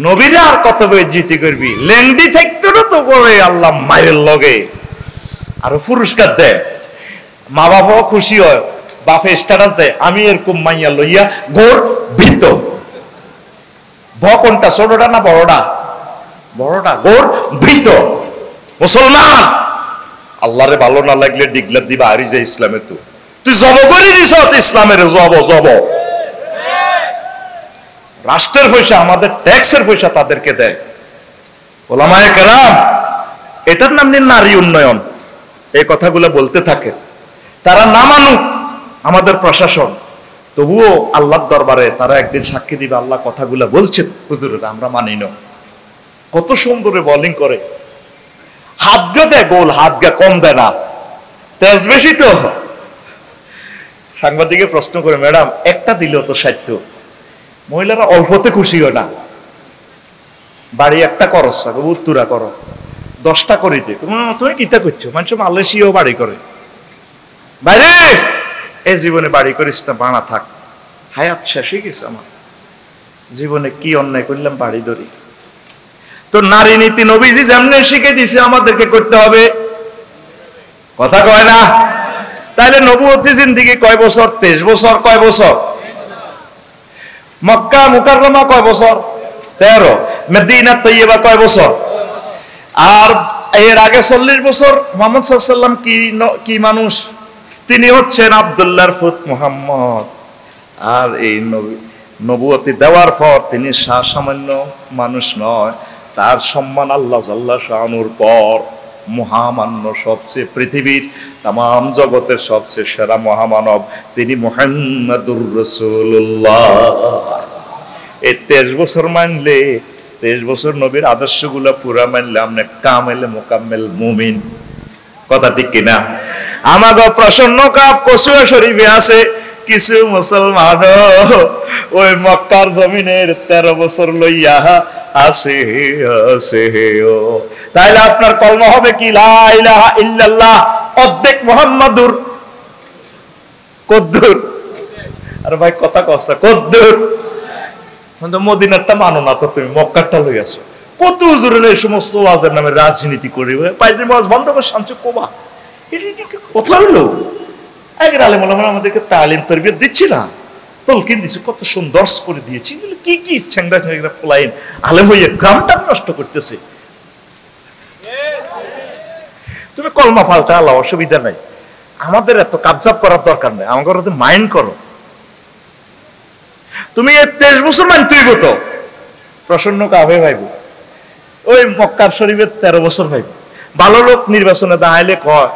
নবীরা আর কত বেইজ্জতি করবি, লেংডি থাকতো না তো করে আল্লাহ মায়ের লগে আরো পুরস্কার দেয়, মা বাবাও খুশি হয়, বাপে স্ট্যাটাস দেয় আমি এরকম মাইয়া লইয়া গোর ভিত। ভ কোনটা, ছোটটা না বড়টা? বড়টা। গোর ভিত মুসলমান। আল্লাহরে ভালো না লাগলে ডিগলার দিবা হারি যায় ইসলামে। তো তুই জব করে দিছ ইসলামের, জব জব। রাষ্ট্রের পয়সা, আমাদের ট্যাক্সের পয়সা তাদেরকে দেয় ওলামায়ে কেরাম। এটার নাম নিয়ে নারী উন্নয়ন। এই কথাগুলো বলতে থাকে, তারা না মানুক আমাদের প্রশাসন, তবুও আল্লাহর দরবারে তারা একদিন সাক্ষী দিবে আল্লাহ কথাগুলো বলছে হুজুরেরা আমরা মানি না। কত সুন্দর বোলিং করে, হাত গা দেয় গোল, হাত গা কম দেয় না, তেজ বেশি তো। সাংবাদিকে প্রশ্ন করে ম্যাডাম একটা দিলেও তো 60। মহিলারা অল্পতে খুশি হয় না, বাড়ি একটা করস উত্তরা করো, 10টা করে দে, তুমি কিতা করছো, মানুষ মালয়েশিয়াও বাড়ি করে, বাইরে এই জীবনে বাড়ি করিস না, বানা থাক, হায়াত শেষ হয়ে গেছে আমার, জীবনে কি অন্যায় করলাম বাড়ি ধরি। তো নারী নীতি নবীজি যেমনি শিখে দিছে আমাদেরকে করতে হবে, কথা কয় না? তাহলে নবুয়তি জিন্দেগি কয় বছর? 23 বছর। কয় বছর? মক্কা মুকাররমা কয় বছর? 13। মদিনা তৈয়বা কয় বছর? আর এর আগে 40 বছর মুহাম্মদ সাল্লাল্লাহু আলাইহি ওয়াসাল্লাম কি মানুষ, তিনি হচ্ছেন আব্দুল্লাহর পুত মুহাম্মদ। আর এই নবুয়তি দেওয়ার পর তিনি সামান্য মানুষ নয়, তার সম্মান আল্লাহ জাল্লা শানুর পর মহামান্য, সবচেয়ে পৃথিবীর তাম জগতের সবচেয়ে সেরা মহামানব তিনি মুহাম্মাদুর রাসূলুল্লাহ। এই 23 বছর মানলে, 23 বছর নবীর আদর্শগুলো পুরা মানলে আপনি কামেলে মোকাম্মেল মুমিন। কথা ঠিক কিনা? আমাগো প্রসন্ন কাপ কসুয়া শরীফে আছে কিছু মুসলমান ওই মক্কার জমিনের 13 বছর লইয়া আছে আছে ও তাইলে আপনার কলমা হবে কি লা ইলাহা ইল্লাল্লাহ অর্ধেক মুহাম্মাদুর কদ্দুর। আরে ভাই কথা কষ্ট কদ্দুর, কিন্তু মদিনারটা মানো না তো, তুমি মক্কারটা লই আসো। কত হুজুরের এই সমস্ত ওয়াজের নামে রাজনীতি করে পাইদের ওয়াজ বন্ধ করে শামসু কোবা, এটা কথা হলো। আগের আলেম ওলামারা আমাদেরকে তালিম তারবিয়ত দিচ্ছি না, তলকিন দিচ্ছে, কত সুন্দর করে দিয়েছি। কি কি ছেংড়া ছেংড়া পোলাইন আলেম হইয়া গ্রামটা নষ্ট করতেছে। তুমি কলমা ফালটা আল্লাহ, অসুবিধা নাই, আমাদের এত কাবজাব করার দরকার নেই, আমাকে মাইন্ড করো। তুমি 23 বছর মানতে হইব তো, প্রসন্ন কাবে ভাইব, ওই মক্কার শরীফের 13 বছর ভাইব। ভালো লোক নির্বাচনে দাঁড়াইলে কয়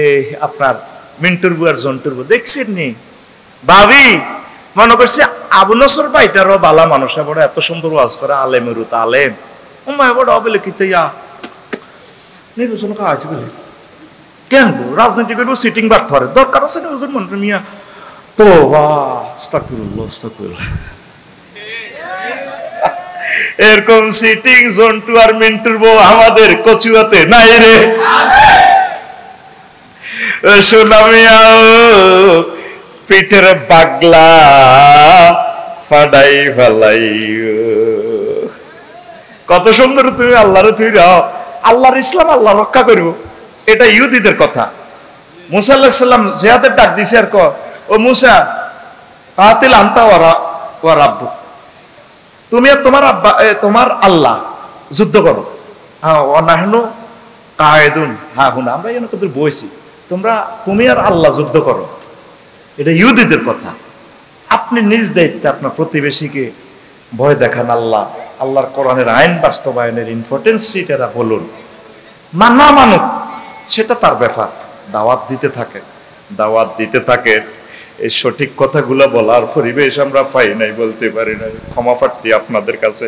এই আপনার মিন্টুর বু আর জন্টুর বু দেখছেন নি ভাবি, মনে করছি আবু নসর ভাইটারও বালা মানুষ, বড় এত সুন্দর ওয়াজ করে, আলেমের উতা আলেম, ওমায় বড় অবলেখিত ইয়া নির্বাচন কাজ বলে কেন রাজনীতি করবো, সিটিং বাট ধরে দরকার আছে না হুজুর মন্ত্রী মিয়া তো এরকম সিটিং জন্টু আর মিন্টুর বউ আমাদের কচুয়াতে নাই রে। সোনামিয়াও পিঠের পাগলা ফাডাই ফেলাই, কত সুন্দর তুমি আল্লাহরে তুই আল্লাহর ইসলাম আল্লাহ রক্ষা করব, এটা ইহুদিদের কথা। মুসা আলাইহিস সালাম জিহাদের ডাক দিছে, আর ও মুসা কাতিল আনতা ওয়া রাব্বু, তুমি আর তোমার আব্বা তোমার আল্লাহ যুদ্ধ করো। হ্যাঁ নাহনু কায়েদুন হা হুনা, আমরা এখানে কত বইছি, তুমি আর আল্লাহ যুদ্ধ করো, এটা ইহুদিদের কথা। আপনি নিজ দায়িত্বে আপনার প্রতিবেশীকে ভয় দেখান, আল্লাহর কোরআনের আইন বাস্তবায়নের ইম্পর্টেন্স সেটা বলুন, মানা মানুক সেটা তার ব্যাপার, দাওয়াত দিতে থাকে। এই সঠিক কথাগুলো বলার পরিবেশ আমরা পাই নাই, বলতে পারি নাই, ক্ষমা প্রার্থী আপনাদের কাছে।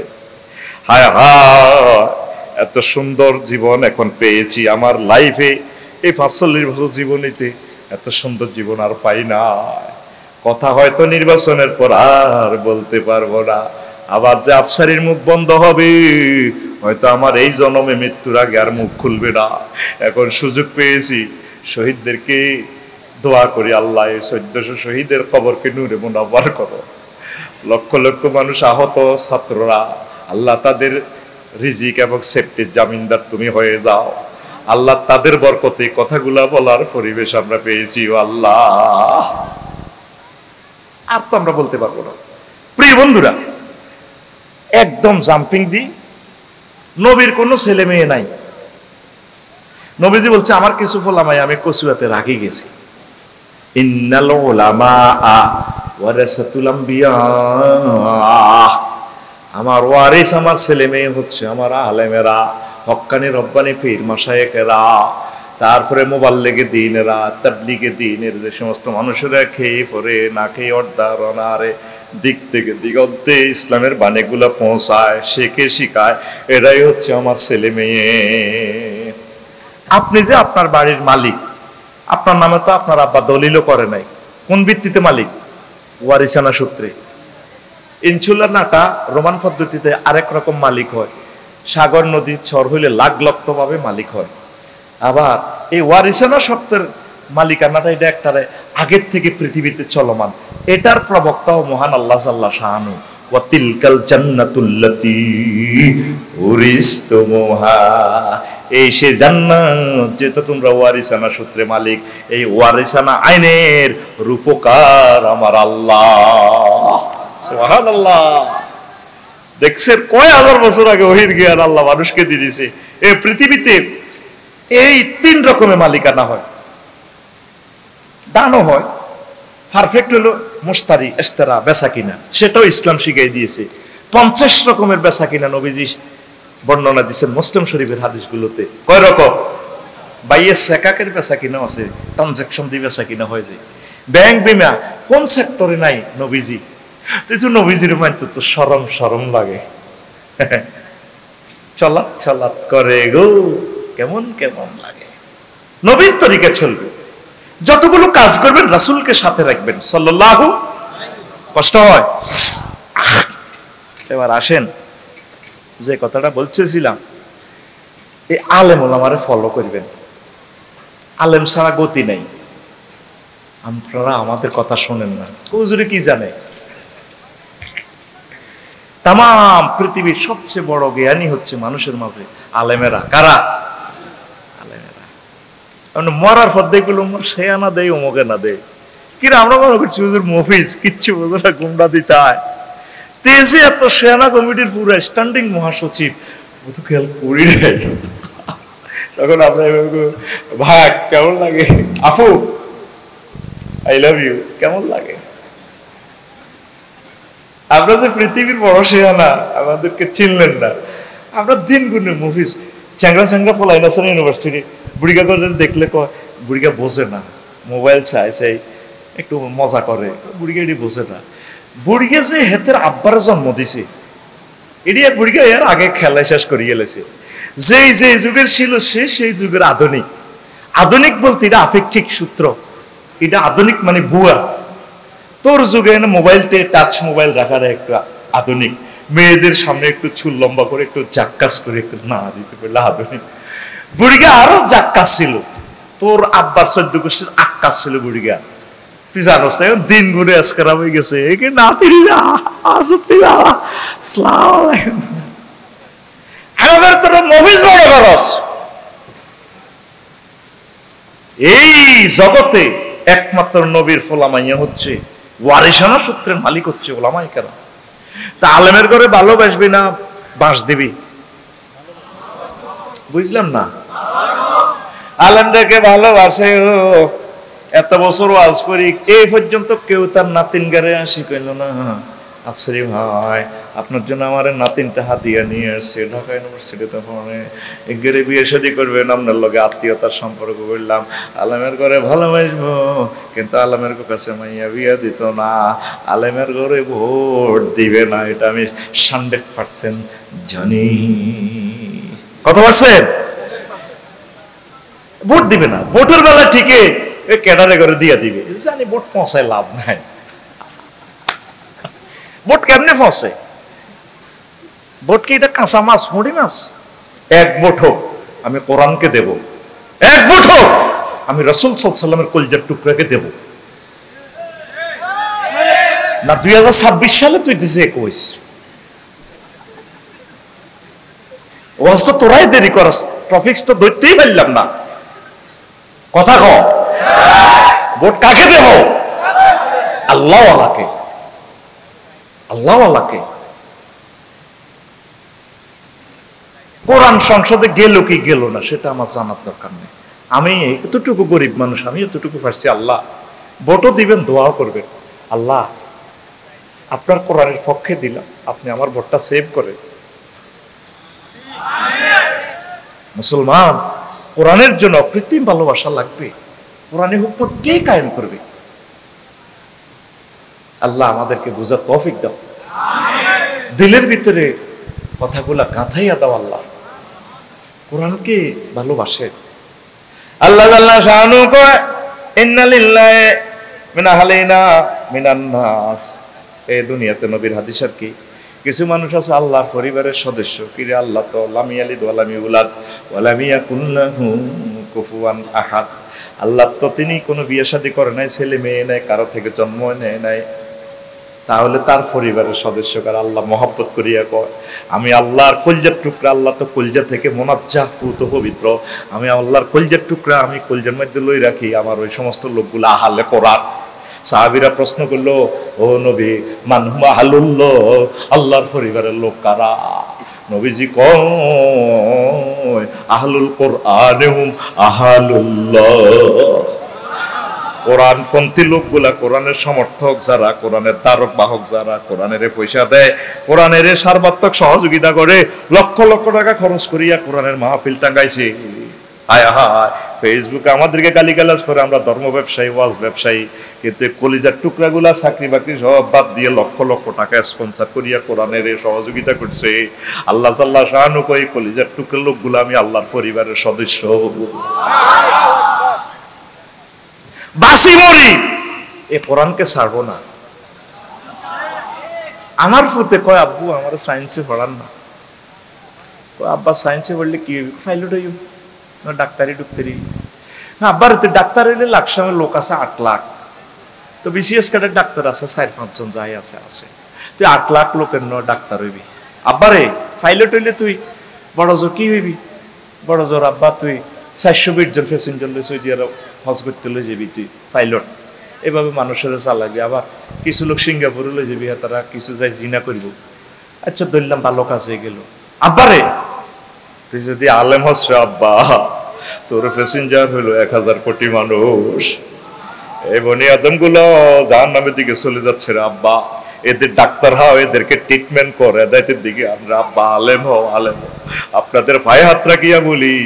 হায় হায়, এত সুন্দর জীবন এখন পেয়েছি আমার লাইফে, এই 45 বছর জীবনীতে এত সুন্দর জীবন আর পাই না। কথা হয়তো নির্বাচনের পর আর বলতে পারবো না, আবার যে আফসারির মুখ বন্ধ হবে, হয়তো আমার এই জন্মে মৃত্যুর আগে আর মুখ খুলবে না। এখন সুযোগ পেয়েছি, শহীদদেরকে দোয়া করি, আল্লাহ এই 1400 শহীদের খবরকে নূরে মুনাওয়ার করো। লক্ষ লক্ষ মানুষ আহত ছাত্ররা, আল্লাহ তাদের রিজিক এবং সেফটির জামিনদার তুমি হয়ে যাও। আল্লাহ তাদের বরকতে কথাগুলা বলার পরিবেশ আমরা পেয়েছি। ও আল্লাহ, আর তো আমরা বলতে পারবো না। প্রিয় বন্ধুরা, একদম জাম্পিং দি, নবীর কোনো ছেলে মেয়ে নাই। নবীজি বলছে আমার কিছু ফলামাই আমি কচুয়াতে রাখি গেছি। ইন্নাল উলামা ওয়ারাসাতুল আম্বিয়া, আমার ওয়ারিস আমার ছেলে মেয়ে হচ্ছে আমার আলেমেরা, হক্কানি রব্বানি পীর মাশায়েখেরা, তারপরে মুবাল্লিগে দ্বীনেরা, তাবলীগে দ্বীনের যে সমস্ত মানুষেরা খেয়ে পরে না খেয়ে অর্ধারণারে দিক থেকে দিগন্তে ইসলামের বাণীগুলো পৌঁছায়, শেখে শিখায়, এরাই হচ্ছে আমার ছেলে মেয়ে। আপনি যে আপনার বাড়ির মালিক, আপনার নামে তো আপনার আব্বা দলিলও করে নাই, কোন ভিত্তিতে মালিক? ওয়ারিসানা সূত্রে। ইনসুলার নাটা রোমান পদ্ধতিতে আরেক রকম মালিক হয়, সাগর নদীর চর হইলে লাখ লক্ষ ভাবে মালিক হয়। আবার এই ওয়ারিসানা সূত্রের মালিকানাটা এটা একটারে আগের থেকে পৃথিবীতে চলমান, এটার প্রবক্তাও মহান আল্লাহ জাল্লা শাআনু। ওয়া তিলকাল জান্নাতুল্লাতী উরিসতুমুহা, এই সে জান্নাত যেটা তোমরা ওয়ারিসানা সূত্রে মালিক। এই ওয়ারিসানা আইনের রূপকার আমার আল্লাহ। সুবহানাল্লাহ। দেখছেন কয় হাজার বছর আগে ওহির জ্ঞান আল্লাহ মানুষকে দিয়ে দিয়েছে। এই পৃথিবীতে এই 3 রকমের মালিকানা হয়, দানও হয়। পারফেক্ট হলো মুশতারি, ইশতেরা, বেচা কিনা, সেটাও ইসলাম শিখিয়ে দিয়েছে। 50 রকমের বেচা কিনা নবীজি বর্ণনা দিচ্ছেন মুসলিম শরীফের হাদিসগুলোতে। কয় রকম? বাইয়ের সেকাকের বেচা কিনা আছে, ট্রানজাকশন দিয়ে বেচা কিনা হয়ে যায়। ব্যাংক বিমা কোন সেক্টরে নাই নবীজি? তুই তো নবীজির মানতে তো শরম শরম লাগে, চলাত চলাত করে গো কেমন কেমন লাগে। নবীর তরিকা চলবে, যতগুলো কাজ করবেন রাসূলকে সাথে রাখবেন সাল্লাল্লাহু। কষ্ট হয়। এবার আসেন যে কথাটা বলতেছিলাম, এই আলেম ওলামারে ফলো করবেন, আলেম ছাড়া গতি নেই। আপনারা আমাদের কথা শোনেন না, হুজুরে কি জানে? তাম পৃথিবীর সবচেয়ে বড় জ্ঞানী হচ্ছে মানুষের মাঝে আলেমেরা। কারা? আলেমেরা। মরার পর দেখলো সে আনা দেয় অমুকে না দেয়, কিরা আমরা মনে করছি হুজুর মফিজ কিচ্ছু বোঝে না, গুন্ডা দিতে হয়। তেজে এত সেনা কমিটির পুরো স্ট্যান্ডিং মহাসচিব, ও তো খেয়াল করি নাই। তখন আমরা ভাই কেমন লাগে, আপু আই লাভ ইউ, কেমন লাগে? আমরা যে পৃথিবীর বড় সেনা, আমাদেরকে চিনলেন না। আমরা দিন গুণে মুভিজ, চ্যাংরা চ্যাংরা পলাইন আছে ইউনিভার্সিটি, বুড়িগা করে দেখলে কয় বুড়িগা বোঝে না, মোবাইল চাই চাই একটু মজা করে, বুড়িগা এটি বোঝে না। বুড়িগা যে হেতের আব্বার জন্ম দিছে, এটি বুড়িগা এর আগে খেলা শেষ করে গেলেছে। যেই যে যুগের ছিল সে সেই যুগের আধুনিক। আধুনিক বলতে এটা আপেক্ষিক সূত্র, এটা আধুনিক মানে বুয়া। তোর যুগে মোবাইলতে টাচ মোবাইল রাখার একটু আধুনিক, মেয়েদের সামনে একটু চুল লম্বা করে একটু জাক্কাস করে একটু না দিতে পারলে আধুনিক। বুড়িগা আরো জাক্কাস ছিল, তোর আব্বার 14 গোষ্ঠীর আক্কাস ছিল বুড়িগা। তুই জানোস না, দিন ঘুরে আজ খারাপ হয়ে গেছে। আমাদের তোর মফিজ বড় খরচ। এই জগতে একমাত্র নবীর ফোলামাইয়া হচ্ছে, ওয়ারিসানা সূত্রের মালিক হচ্ছে ওলামাই কেরাম। তা আলেমের ঘরে ভালোবাসবি না বাঁশ দিবি? বুঝলাম না। আলেমদেরকে ভালোবাসে, এত বছর ওয়াজ করি, এই পর্যন্ত কেউ তার নাতিন গারে আসি কইল না, আফসারি ভাই আপনার জন্য আমার নাতিনটা হাতিয়া নিয়ে আসছে, ঢাকা ইউনিভার্সিটিতে পড়ে, এগেরে বিয়ে শাদী করবেন, আপনার লগে আত্মীয়তার সম্পর্ক করলাম, আলেমের ঘরে ভালোবাসবো, কিন্তু আলেমের কাছে মাইয়া বিয়া দিত না, আলেমের ঘরে ভোট দিবে না, এটা আমি 100% জানি। কথা বলছেন? ভোট দিবে না, ভোটের বেলা ঠিকই ক্যাডারে করে দিয়ে দিবে, জানি ভোট পৌঁছায় লাভ নাই। ভোট কেমনে পৌঁছে? ভোট কি এটা কাঁচা মাছ, মুড়ি মাছ? এক ভোট হোক আমি কোরআনকে দেব, এক ভোট হোক আমি রাসূল সাল্লাল্লাহু আলাইহি ওয়াসাল্লামের কলিজার টুকরাকে দেব না। 2026 সালে তুই দিছে 21, ওয়াজ তো তোরাই দেরি করাস, টপিকস তো ধরতেই পারলাম না। কথা কও, ভোট কাকে দেব? আল্লাহ আল্লাহকে, আল্লাহ আল্লাহকে। কোরআন সংসদে গেল কি গেল না সেটা আমার জানার দরকার নেই। আমি এতটুকু গরিব মানুষ, আমি এতটুকু পারছি। আল্লাহ ভোটও দিবেন, দোয়াও করবেন, আল্লাহ আপনার কোরআনের পক্ষে দিলাম, আপনি আমার ভোটটা সেভ করেন। মুসলমান, কোরআনের জন্য কৃত্রিম ভালোবাসা লাগবে। কোরআনের হুকুম কে কায়েম করবে? আল্লাহ আমাদেরকে বুঝার তৌফিক দাও, দিলের ভিতরে কথাগুলা গাঁথাইয়া দাও। আল্লাহ কোরআনকে ভালোবাসে। আল্লাহ আল্লাহ শানু কয় ইন্না লিল্লাহি মিন আহলিনা মিনান নাস। এই দুনিয়াতে নবীর হাদিস আর কি, কিছু মানুষ আছে আল্লাহর পরিবারের সদস্য, কিরে আল্লাহ তো লাম ইয়ালিদ ওয়া লাম ইউলাদ ওয়া লাম ইয়াকুল লাহু কুফুয়ান আহাদ। আল্লাহ তো তিনি কোনো বিয়ে শাদী করে নাই, ছেলে মেয়ে নাই, কারো থেকে জন্ম নেয় নাই, তাহলে তার পরিবারের সদস্য কার? আল্লাহ মহব্বত করিয়া কয় আমি আল্লাহর কলজার টুকরা। আল্লাহ তো কলজা থেকে মুনাজ্জাহ, পুত পবিত্র। আমি আল্লাহর কলজার টুকরা, আমি কলজার মধ্যে লই রাখি আমার ওই সমস্ত লোকগুলো আহলে কোরআন। সাহাবীরা প্রশ্ন করলো, ও নবী মান হুম আহলুল্লাহ, আল্লাহর পরিবারের লোক কারা? নবীজি কয় আহলুল কোরআন হুম আহলুল্লাহ। কোরআনপন্থী লোকগুলা, কোরআনের সমর্থক যারা, কোরআনের তারক বাহক যারা, কোরআনের পয়সা দেয়, কোরআনের সার্বাত্মক সহযোগিতা করে, লক্ষ লক্ষ টাকা খরচ করিয়া কোরআনের মাহফিল টাঙ্গাইছে। হায় হায়, ফেসবুকে আমাদেরকে গালিগালাজ করে আমরা ধর্ম ব্যবসায়ী, ওয়াজ ব্যবসায়ী, কিন্তু কলিজার টুকরাগুলা চাকরি বাকরি সব বাদ দিয়ে লক্ষ লক্ষ টাকা স্পন্সর করিয়া কোরআনের সহযোগিতা করছে। আল্লাহ জাল্লা শাআনু কই কলিজার টুকরা লোকগুলা আমি আল্লাহর পরিবারের সদস্য। বাসি মরি এ কোরআনকে ছাড়বো না। আমার ফুতে কয় আব্বু আমার সায়েন্সে পড়ান না, আব্বা সায়েন্সে পড়লে কি হইব? পাইলট হইব না ডাক্তারি ডুক্তারি? না আব্বার তো ডাক্তার হইলে লাকসামের লোক আছে 8 লাখ, তো বিসিএস কার্ডের ডাক্তার আছে 4-5 জন, যাই আছে আছে, তুই 8 লাখ লোকের ন ডাক্তার হইবি? আব্বারে পাইলট হইলে তুই বড় জোর কি হইবি? বড় জোর আব্বা তুই 420 জন প্যাসেঞ্জার লই সৌদি আরব হজ করতে লই যাবি, তুই পাইলট এভাবে মানুষের চালাবি। আবার কিছু লোক সিঙ্গাপুরে লই যাবি, তারা কিছু যাই জিনা করব। আচ্ছা ধরলাম ভালো কাজে গেল। আব্বারে তুই যদি আলেম হস আব্বা, তোর প্যাসেঞ্জার হইলো 1000 কোটি মানুষ, এই বনি আদম গুলো জাহান্নামের দিকে চলে যাচ্ছে রে আব্বা, এদের ডাক্তার হও, এদেরকে ট্রিটমেন্ট কর, হেদায়েতের দিকে আমরা আব্বা আলেম হও, আলেম হও। আপনাদের পায়ে হাত রাখিয়া বলি,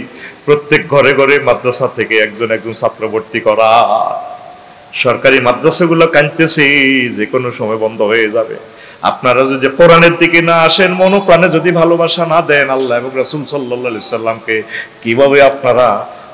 প্রত্যেক ঘরে ঘরে মাদ্রাসা থেকে একজন একজন ছাত্র ভর্তি করা। সরকারি মাদ্রাসাগুলো কাঁদতেছে, যে কোনো সময় বন্ধ হয়ে যাবে। আপনারা যদি কোরআনের দিকে না আসেন, মনোপ্রাণে যদি ভালোবাসা না দেন আল্লাহ এবং রাসূল সাল্লাল্লাহু আলাইহি সাল্লামকে, কিভাবে আপনারা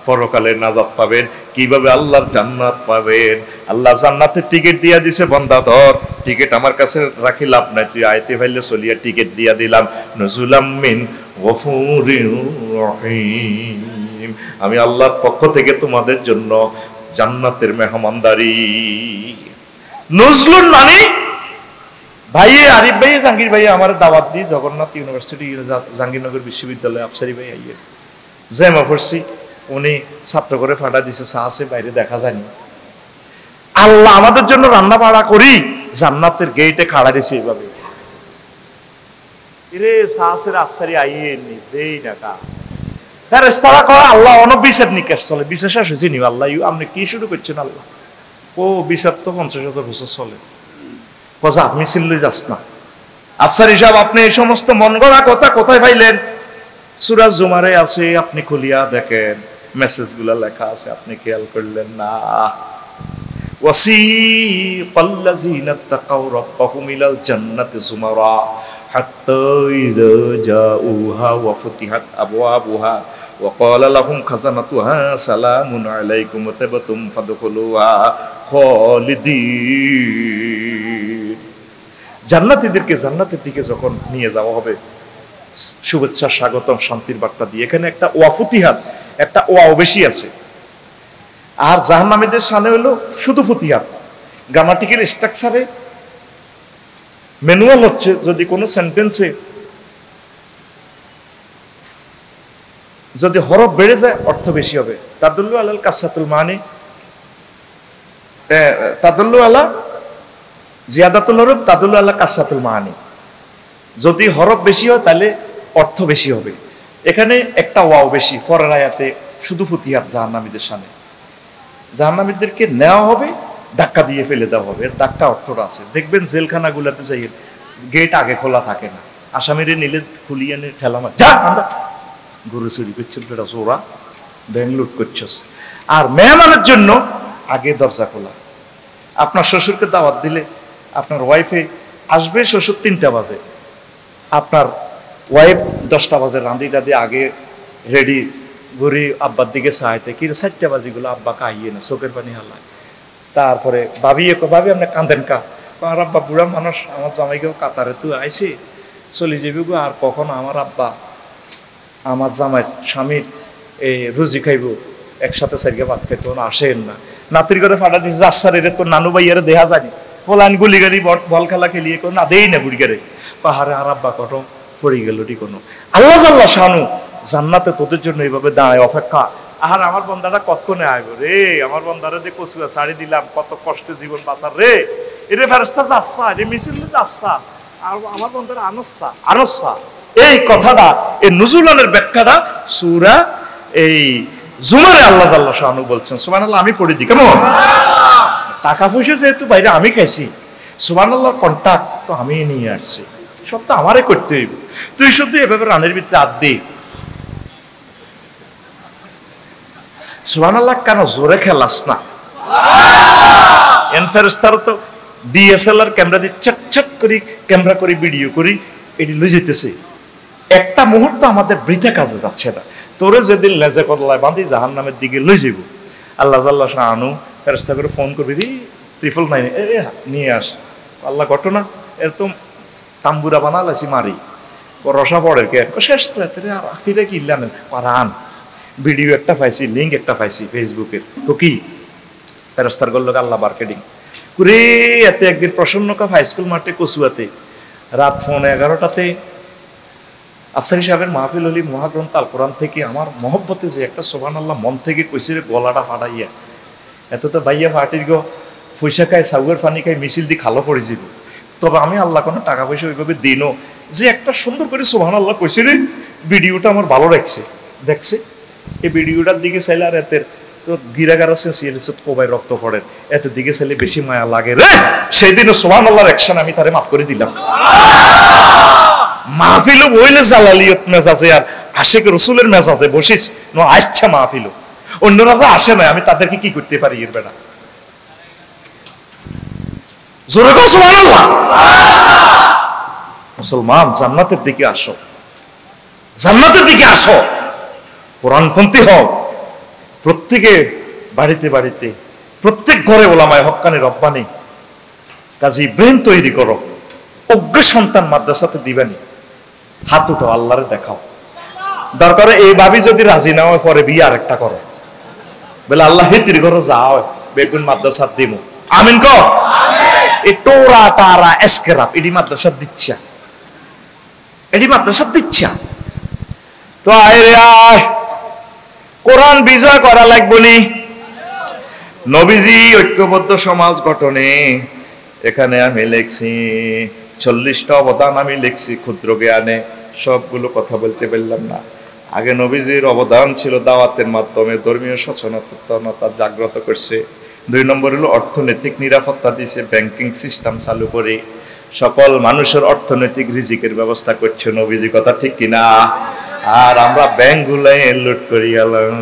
পরকালে নাজাত পাবেন, কিভাবে আল্লাহর জান্নাত পাবেন? আল্লাহ জান্নাতের টিকিট দিয়া দিছে, বান্দা ধর টিকিট, আমার কাছে রাখি লাভ নাই, তুই আইতে ফাইলে চলিয়া টিকিট দিয়া দিলাম, নজুলাম মিন গফুরির রহিম, আমি আল্লাহর পক্ষ থেকে তোমাদের জন্য জান্নাতের মেহমানদারি। নজলুন মানে ভাইয়ে আরিফ ভাই, জাহাঙ্গীর ভাই আমার দাওয়াত দিয়ে জগন্নাথ ইউনিভার্সিটি জাহাঙ্গীরনগর বিশ্ববিদ্যালয় আফসারি ভাই আইয়ে জেমা পড়ছি, উনি ছাত্র করে ফাটা দিছে, চা আছে বাইরে দেখা যায়নি। আল্লাহ আমাদের জন্য রান্না বাড়া করি, জান্নাতের গেটে খাড়া দিছে এইভাবে, রে চা আছে আফসারি আইয়ে নি দেই না কা ফেরেশতারা কয় আল্লাহ অনবিচার নিকাশ চলে, বিচার শেষ হয়েছে নি আল্লাহ, আপনি কি শুরু করছেন আল্লাহ? ও বিচার তো 50,000 বছর চলে, কথা মিছিল লই যাস না। আফসার হিসাব আপনি এই সমস্ত মন গড়া কথা কোথায় পাইলেন? সূরা জুমারে আছে, আপনি খুলিয়া দেখেন, মেসেজগুলো লেখা আছে, আপনি খেয়াল করলেন না? ওয়াসিকাল্লাযীনা তাকাউ রাব্বাহুম ইলাল জান্নাতি যুমারা হাত্তা ইযা জাউহা ওয়া ফুতিহাত আবওয়াবুহা ওয়া ক্বালা লাহুম খাজানাতুহা সালামুন আলাইকুম ওয়া তাবতুম ফাদখুলুহা খালিদিন। জান্নাতীদেরকে জান্নাতের দিকে যখন নিয়ে যাওয়া হবে, শুভেচ্ছা স্বাগতম শান্তির বার্তা দিয়ে, এখানে একটা ওয়া ফুতিহাত, একটা ওয়াও বেশি আছে। আর জাহান্নামীদের সামনে হলো শুধু ফুতিহাত। গ্রামাটিক্যাল স্ট্রাকচারে ম্যানুয়াল হচ্ছে, যদি কোনো সেন্টেন্সে যদি হরফ বেড়ে যায় অর্থ বেশি হবে। তাদুল্লু আলাল কাসাতুল মানি, তাদুল্লু আলা জিয়াদাতুল হরফ তাদুল্লু আলা কাসাতুল মানি। যদি হরফ বেশি হয় তাহলে অর্থ বেশি হবে। এখানে একটা ওয়াও বেশি, পরের আয়াতে শুধু ফুতিহাত জাহান্নামীদের সামনে। জাহান্নামীদেরকে নেওয়া হবে, ধাক্কা দিয়ে ফেলে দেওয়া হবে, এর ধাক্কা অর্থটা আছে। দেখবেন জেলখানাগুলোতে যাই গেট আগে খোলা থাকে না, আসামিরে নিলে খুলিয়ে নিয়ে ঠেলা মার, যা আমরা গরু চুরি করছিস, বেটা চোরা ব্যাংক লুট করছিস। আর মেহমানের জন্য আগে দরজা খোলা। আপনার শ্বশুরকে দাওয়াত দিলে আপনার ওয়াইফে আসবে, শ্বশুর 3টা বাজে, আপনার ওয়াইফ 10টা বাজে রাঁধি টাঁধি আগে রেডি, ঘুরি আব্বার দিকে চাইতে কি 4টা বাজিগুলো আব্বা কাহিয়ে না, চোখের পানি হালায়। তারপরে ভাবি ভাবি আপনি কান্দেন কা? আর আব্বা বুড়া মানুষ, আমার জামাইকেও কাতারে তুই আইসি চলে যাবি গো, আর কখন আমার আব্বা আমার জামাই স্বামীর এই রুজি খাইব, একসাথে সারিকে ভাত খাইতে আসেন না। নাতির করে ফাটা দিচ্ছে, যাচ্ছার এর তো নানু ভাইয়ারে দেখা যায়নি, পোলান গুলি গাড়ি বল খেলা খেলিয়ে কোনো না দেই না বুড়ি গাড়ি পাহাড়ে, আর আব্বা কত পড়ে গেল কোনো। আল্লাহ জাল্লা শানু জান্নাতে তোদের জন্য এইভাবে দাঁড়ায় অপেক্ষা। আর আমার বন্দাটা কতক্ষণে আইব রে, আমার বন্দারে যে কচুয়া ছাড়ি দিলাম, কত কষ্টে জীবন বাঁচার রে, এরে ফেরেশতা যাচ্ছা, এরে মিছিল যাচ্ছা, আর আমার বন্দারা আনসা আনসা। এই কথাটা, এই নুজুলানের ব্যাখ্যাটা সূরা এই জুমারে আল্লাহ জাল্লা শানু বলছেন। সুবহানাল্লাহ, আমি পড়ে দিই কেমন? টাকা পয়সা যেহেতু বাইরে আমি খাইছি, সুবহানাল্লাহ কন্টাক্ট তো আমি নিয়ে আসছি, সব তো আমারে করতে হইব। তুই শুধু এভাবে রানের ভিতরে হাত দি, সুবহানাল্লাহ কেন জোরে খেলাস না? এন ফেরেশতারা তো ডিএসএলআর ক্যামেরা দিয়ে চট চট করে ক্যামেরা করে ভিডিও করি এটি লই যেতেছে। একটা মুহূর্ত আমাদের বৃথা কাজে যাচ্ছে না। তোরে যেদিন লেজে কদলায় বাঁধি জাহান্নামের দিকে লই যাইব, আল্লাহ জাল্লা শানু ফেরেশতা করে ফোন করবি, রে 999 নিয়ে আস। আল্লাহ ঘটনা এরকম তাম্বুরা বানালাছি মারি, রসা পড়ের কে শেষ তো এতে আর ফিরে কিনলাম পারান ভিডিও একটা পাইছি লিঙ্ক একটা পাইছি ফেসবুকের তো কি ফেরস্তার গল্ল আল্লাহ মার্কেটিং করে এতে একদিন প্রসন্ন কাপ হাই স্কুল মাঠে কচুয়াতে রাত 11:15 আফসারি সাহেবের মাহফিল হলি মহাগ্রন্থ আল কোরআন থেকে আমার মহব্বতে যে একটা সুবহানাল্লাহ মন থেকে কইছে রে গলাটা ফাটাইয়া এত তো বাইয়া ফাটির গো পয়সা খায় সাউয়ের পানি খায় মিছিল দি খালো পড়ে যাব তবে আমি আল্লাহ কোনো টাকা পয়সা ওইভাবে দিনও যে একটা সুন্দর করে সুবহানাল্লাহ কইছে রে ভিডিওটা আমার ভালো লাগছে দেখছে এই ভিডিওটার দিকে চাইলে আর এতের তো গিরাগার আছে সিএলএসএ কোবাই রক্ত পড়ে এত দিকে চাইলে বেশি মায়া লাগে রে সেই দিনও সুবহানাল্লাহর অ্যাকশন আমি তারে মাফ করে দিলাম মাহফিলও বইলে জালালিয়ত মেজাজে আর আশিক রসুলের মেজাজে বসিস ন আচ্ছা মাহফিলও অন্যরা যা আসে না আমি তাদেরকে কি করতে পারি এর বেড়া জোরে কও সুবহানাল্লাহ মুসলমান জান্নাতের দিকে আসো জান্নাতের দিকে আসো কোরআনপন্থী হও প্রত্যেকে বাড়িতে বাড়িতে প্রত্যেক ঘরে ওলামায়ে হক্কানি রব্বানি কাজী ব্রেন তৈরি করো অজ্ঞ সন্তান মাদ্রাসাতে দিবেনি হাত উঠো আল্লাহরে দেখাও দরকার এই ভাবি যদি রাজি না হয় পরে বিয়ে আরেকটা করো বলে আল্লাহ হিতির ঘরে যাও বেগুন মাদ্রাসা দিমু আমিন কও এই টোরা তারা এসকেরাপ এডি মাদ্রাসা দিচ্ছা এডি মাদ্রাসা দিচ্ছা তো আয় রে আয় কোরআন বিজয় করা লাগবে নি নবীজি ঐক্যবদ্ধ সমাজ গঠনে এখানে আমি লিখছি 40টা অবদান আমি লিখছি ক্ষুদ্র জ্ঞানে সবগুলো কথা বলতে পারলাম না আগে নবীজির অবদান ছিল দাওয়াতের মাধ্যমে ধর্মীয় সচেতনতা জাগ্রত করছে 2 নম্বর হলো অর্থনৈতিক নিরাপত্তা দিয়েছে ব্যাংকিং সিস্টেম চালু করে সকল মানুষের অর্থনৈতিক রিজিকের ব্যবস্থা করছে নবীজি কথা ঠিক কিনা আর আমরা ব্যাংকগুলাই লুট করি গেলাম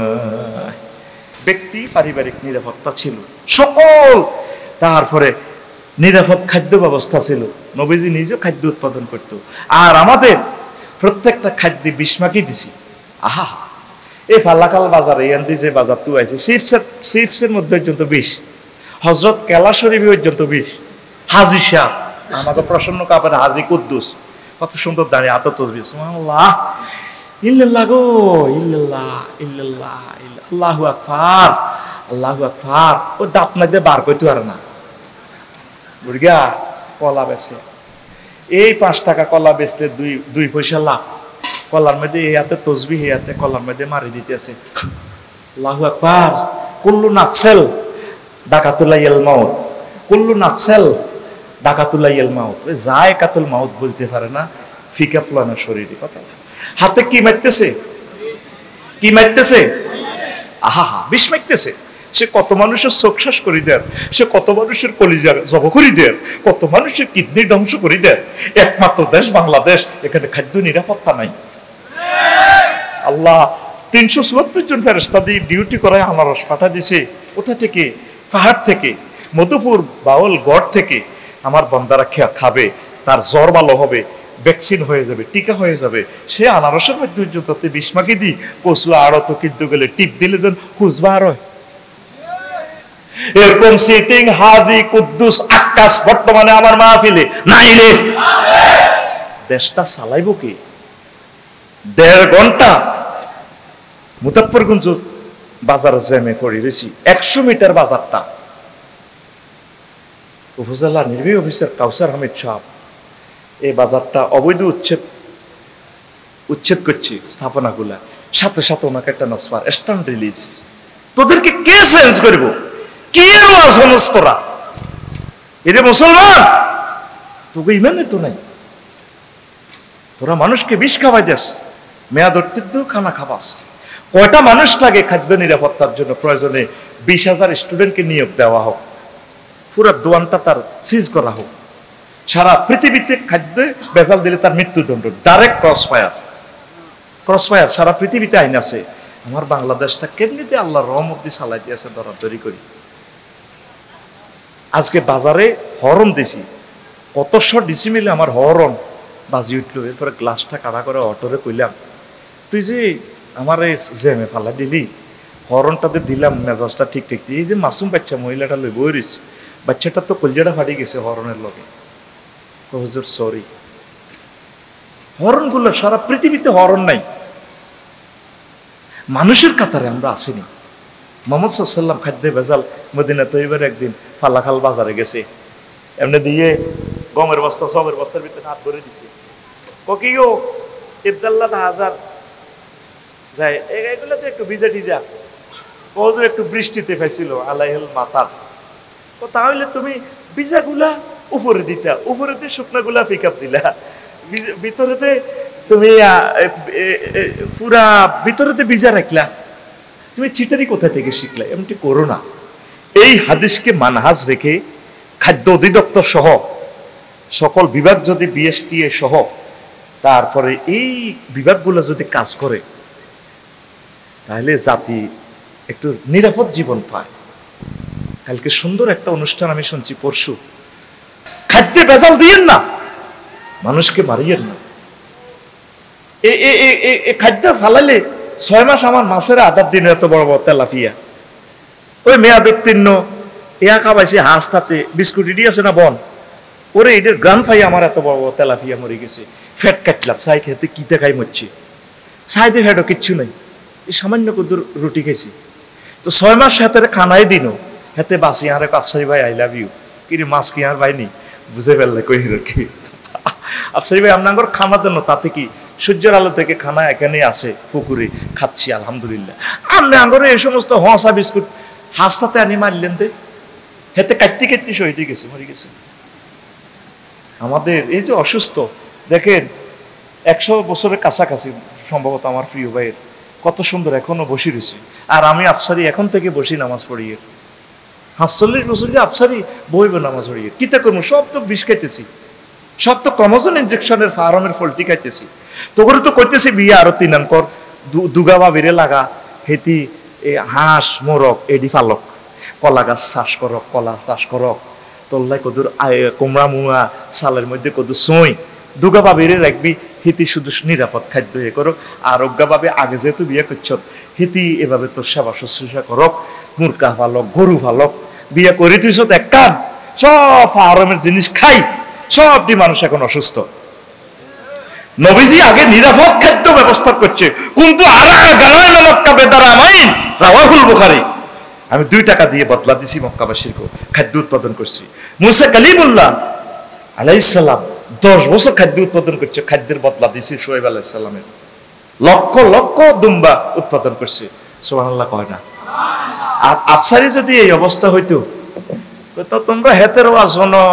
ব্যক্তি পারিবারিক নিরাপত্তা ছিল সকল তারপরে নিরাপদ খাদ্য ব্যবস্থা ছিল নবীজি নিজে খাদ্য উৎপাদন করত আর আমাদের প্রত্যেকটা খাদ্যে বিস্মাকি দিছি আহা এই ফাল্লাকাল বাজারে এন্দি যে বাজার তু আছে চিপসের মধ্যে পর্যন্ত 20 হযরত কেলা শরীফ পর্যন্ত 20 হাজী শাহ আমাকে প্রসন্ন কাপের হাজী কুদ্দুস কত সুন্দর দাঁড়িয়ে আত তসবিহ সুবহানাল্লাহ ইল্লাল্লাহ গো ইল্লাল্লাহ ইল্লাল্লাহ আল্লাহু আকবার আল্লাহু আকবার ও দাঁত না দিয়ে বার কইতে পারে না বুড়িয়া কলা বেচে এই 5 টাকা কলা বেচলে 2 পয়সা লাভ কলার মধ্যে এই হাতে তসবিহ এই হাতে কলার মধ্যে মারি দিতেছে আল্লাহু আকবার কুল্লু নাফসেল ডাকাতুলাইল মাউত কুল্লু নাফসেল ডাকাতুলাইল মাউত যায় কাতুল মাউত বলতে পারে না ফিকা প্লানা শরীরে কথা হাতে কি মারতেছে আহা হা বিষ মারতেছে সে কত মানুষের চোখশ্বাস করে দেয় সে কত মানুষের কলিজা জব করে দেয় কত মানুষের কিডনি ধ্বংস করে দেয় একমাত্র দেশ বাংলাদেশ এখানে খাদ্য নিরাপত্তা নাই আল্লাহ 374 জন ফেরেশতা দিয়ে ডিউটি করায় আনারস পাঠা দিছে কোথা থেকে পাহাড় থেকে মধুপুর বাউল গড় থেকে আমার বান্দারা খাবে তার জ্বর ভালো হবে ভ্যাকসিন হয়ে যাবে টিকা হয়ে যাবে সে আনারসের মধ্যে তাতে বিস্মাকি দি কচু আড়ত কিন্তু গেলে টিপ দিলে যেন হুজবা আর এরকম সিটিং হাজী কুদ্দুস আক্কাস বর্তমানে আমার মাহফিলে নাইলে দেশটা চালাইবো কি 1.5 ঘন্টা মুজাফফরগঞ্জ বাজার জ্যামে পড়ে রয়েছি 100 মিটার বাজারটা উপজেলা নির্বাহী অফিসার কাউসার আহমেদ সাহেব এই বাজারটা অবৈধ উচ্ছেদ করছি স্থাপনাগুলা সাথে সাথে ওনাকে একটা নসবার স্ট্যান্ড রিলিজ তোদেরকে কে চেঞ্জ করবো কে ওয়াজ তোরা এরে মুসলমান তোকে ইমানে তো নাই তোরা মানুষকে বিষ খাওয়াই দেস মেয়াদ অর্থিত খানা খাবাস কয়টা মানুষ লাগে খাদ্য নিরাপত্তার জন্য প্রয়োজনে 20,000 স্টুডেন্টকে নিয়োগ দেওয়া হোক পুরো দোয়ানটা তার সিজ করা হোক সারা পৃথিবীতে খাদ্যে ভেজাল দিলে তার মৃত্যুদণ্ড ডাইরেক্ট ক্রস ফায়ার সারা পৃথিবীতে আইন আছে আমার বাংলাদেশটা কেমনিতে আল্লাহর রহমত দিয়ে চালাই দিয়েছে দরাদরি করি আজকে বাজারে হরন দিছি কত শট দিছি মিলে আমার হরন বাজি উঠলো এরপরে গ্লাসটা কাটা করে অটোরে কইলাম তুই যে আমার এই জ্যামে ফালা দিলি হরনটাতে দিলাম মেজাজটা ঠিক ঠিক এই যে মাসুম বাচ্চা মহিলাটা লই বইরিস বাচ্চাটা তো কলজাটা ফাটি গেছে হরনের লগে হুজুর সরি হরণগুলো সারা পৃথিবীতে হরণ নাই, মানুষের কাতারে আমরা আসিনি। মোহাম্মদ সাল্লাল্লাহু আলাইহি ওয়াসাল্লাম খাদ্যে ভেজাল মদিনা তৈয়বার একদিন ফালাখাল বাজারে গেছে, এমনি দিয়ে গমের বস্তা সবের বস্তার ভিতরে হাত ভরে দিছে, কিও ইবদাল্লাহ হাজার যায় এগুলো তো একটু ভিজা টিজা, ওদের একটু বৃষ্টিতে ফেছিল আলাইহিল মাতার, তাহলে তুমি ভিজাগুলা উপরে দিতা, উপরে দিয়ে শুকনাগুলা পিক আপ দিলা, ভিতরেতে তুমি পুরা ভিতরেতে ভিজা রাখলা, তুমি চিটারি কোথা থেকে শিখলা? এমনটি করো না। এই হাদিসকে মানহাজ রেখে খাদ্য অধিদপ্তর সহ সকল বিভাগ যদি বিএসটিএ সহ তারপরে এই বিভাগগুলো যদি কাজ করে, তাহলে জাতি একটু নিরাপদ জীবন পায়। কালকে সুন্দর একটা অনুষ্ঠান আমি শুনছি পরশু, খাদ্যে ভেজাল দিয়েন না, মানুষকে মারিয়েন না। খাদ্য ফালাইলে 6 মাস আমার মাছের আদার দিন এত বড় বড় তেলাপিয়া, ওই মেয়াদ উত্তীর্ণ ইয়া খাবাইছে হাঁস, তাতে বিস্কুট ইডি আছে না বন, ওরে এটার গ্রাম পাই আমার এত বড় বড় তেলাপিয়া মরে গেছে, ফ্যাট কাটলাম চাই খেতে কিতে খাই মরছি, সাইদে ফ্যাটও কিচ্ছু নাই, এই সামান্য কুদুর রুটি খেয়েছি। তো 6 মাস হাতে খানাই দিন হাতে বাসি আর আফসারি ভাই আই লাভ ইউ, কিরে মাছ কি আর ভাই নি বুঝে ফেললে কই কি আফসারি ভাই আপনার খানা দেন, তাতে কি সূর্যের আলো থেকে খানা এখানে আছে পুকুরে খাচ্ছি আলহামদুলিল্লাহ। আপনি আঙ্গরে এই সমস্ত হসা বিস্কুট হাসতে আনি মারলেন দে, হেতে কাটতে কাটতে শহীদ গেছে, মরে গেছে। আমাদের এই যে অসুস্থ দেখেন 100 বছরের কাছাকাছি সম্ভবত আমার প্রিয় ভাইয়ের, কত সুন্দর এখনো বসে রয়েছে, আর আমি আফসারি এখন থেকে বসি নামাজ পড়িয়ে, 45 বছর যে আফসারি বইব নামাজ পড়িয়ে, কিতা করবো, সব তো বিষ খাইতেছি, সব তো ক্রমোজোম ইনজেকশনের ফার্মের ফলটি খাইতেছি, তোরে তো করতেছি বিয়ে আরো 3 আঙ্কর দুগা বা বেড়ে লাগা হেতি হাঁস মোরক এডি ফালক, কলা গাছ চাষ করক, কলা চাষ করক, তোল্লাই কদুর কোমড়া মুয়া সালের মধ্যে কদুর সই দুগা বা বেড়ে রাখবি, হিতি শুধু নিরাপদ খাদ্য এ করো, আর অজ্ঞাভাবে আগে যেহেতু বিয়ে করছ হিতি এভাবে তোর সেবা শুশ্রূষা করক, মুরগা ভালক গরু ভালক, বিয়ে করে তুই এক কাজ সব আরামের জিনিস খাই, সবটি মানুষ এখন অসুস্থ। নবীজি আগে নিরাপদ খাদ্য ব্যবস্থা করছে, কিন্তু রাওয়াহুল বুখারী, আমি 2 টাকা দিয়ে বদলা দিছি মক্কাবাসীর খাদ্য উৎপাদন করছি। মুসা কালিমুল্লাহ আলাইহিস সালাম 10 বছর খাদ্য উৎপাদন করছে, খাদ্যের বদলা দিছি শোয়েব আলাইহিস সালামের, লক্ষ লক্ষ দুম্বা উৎপাদন করছে, সুবহানাল্লাহ কয় না? আর আফসারি যদি এই অবস্থা হইতো তো তোমরা হেতেরও আসো না,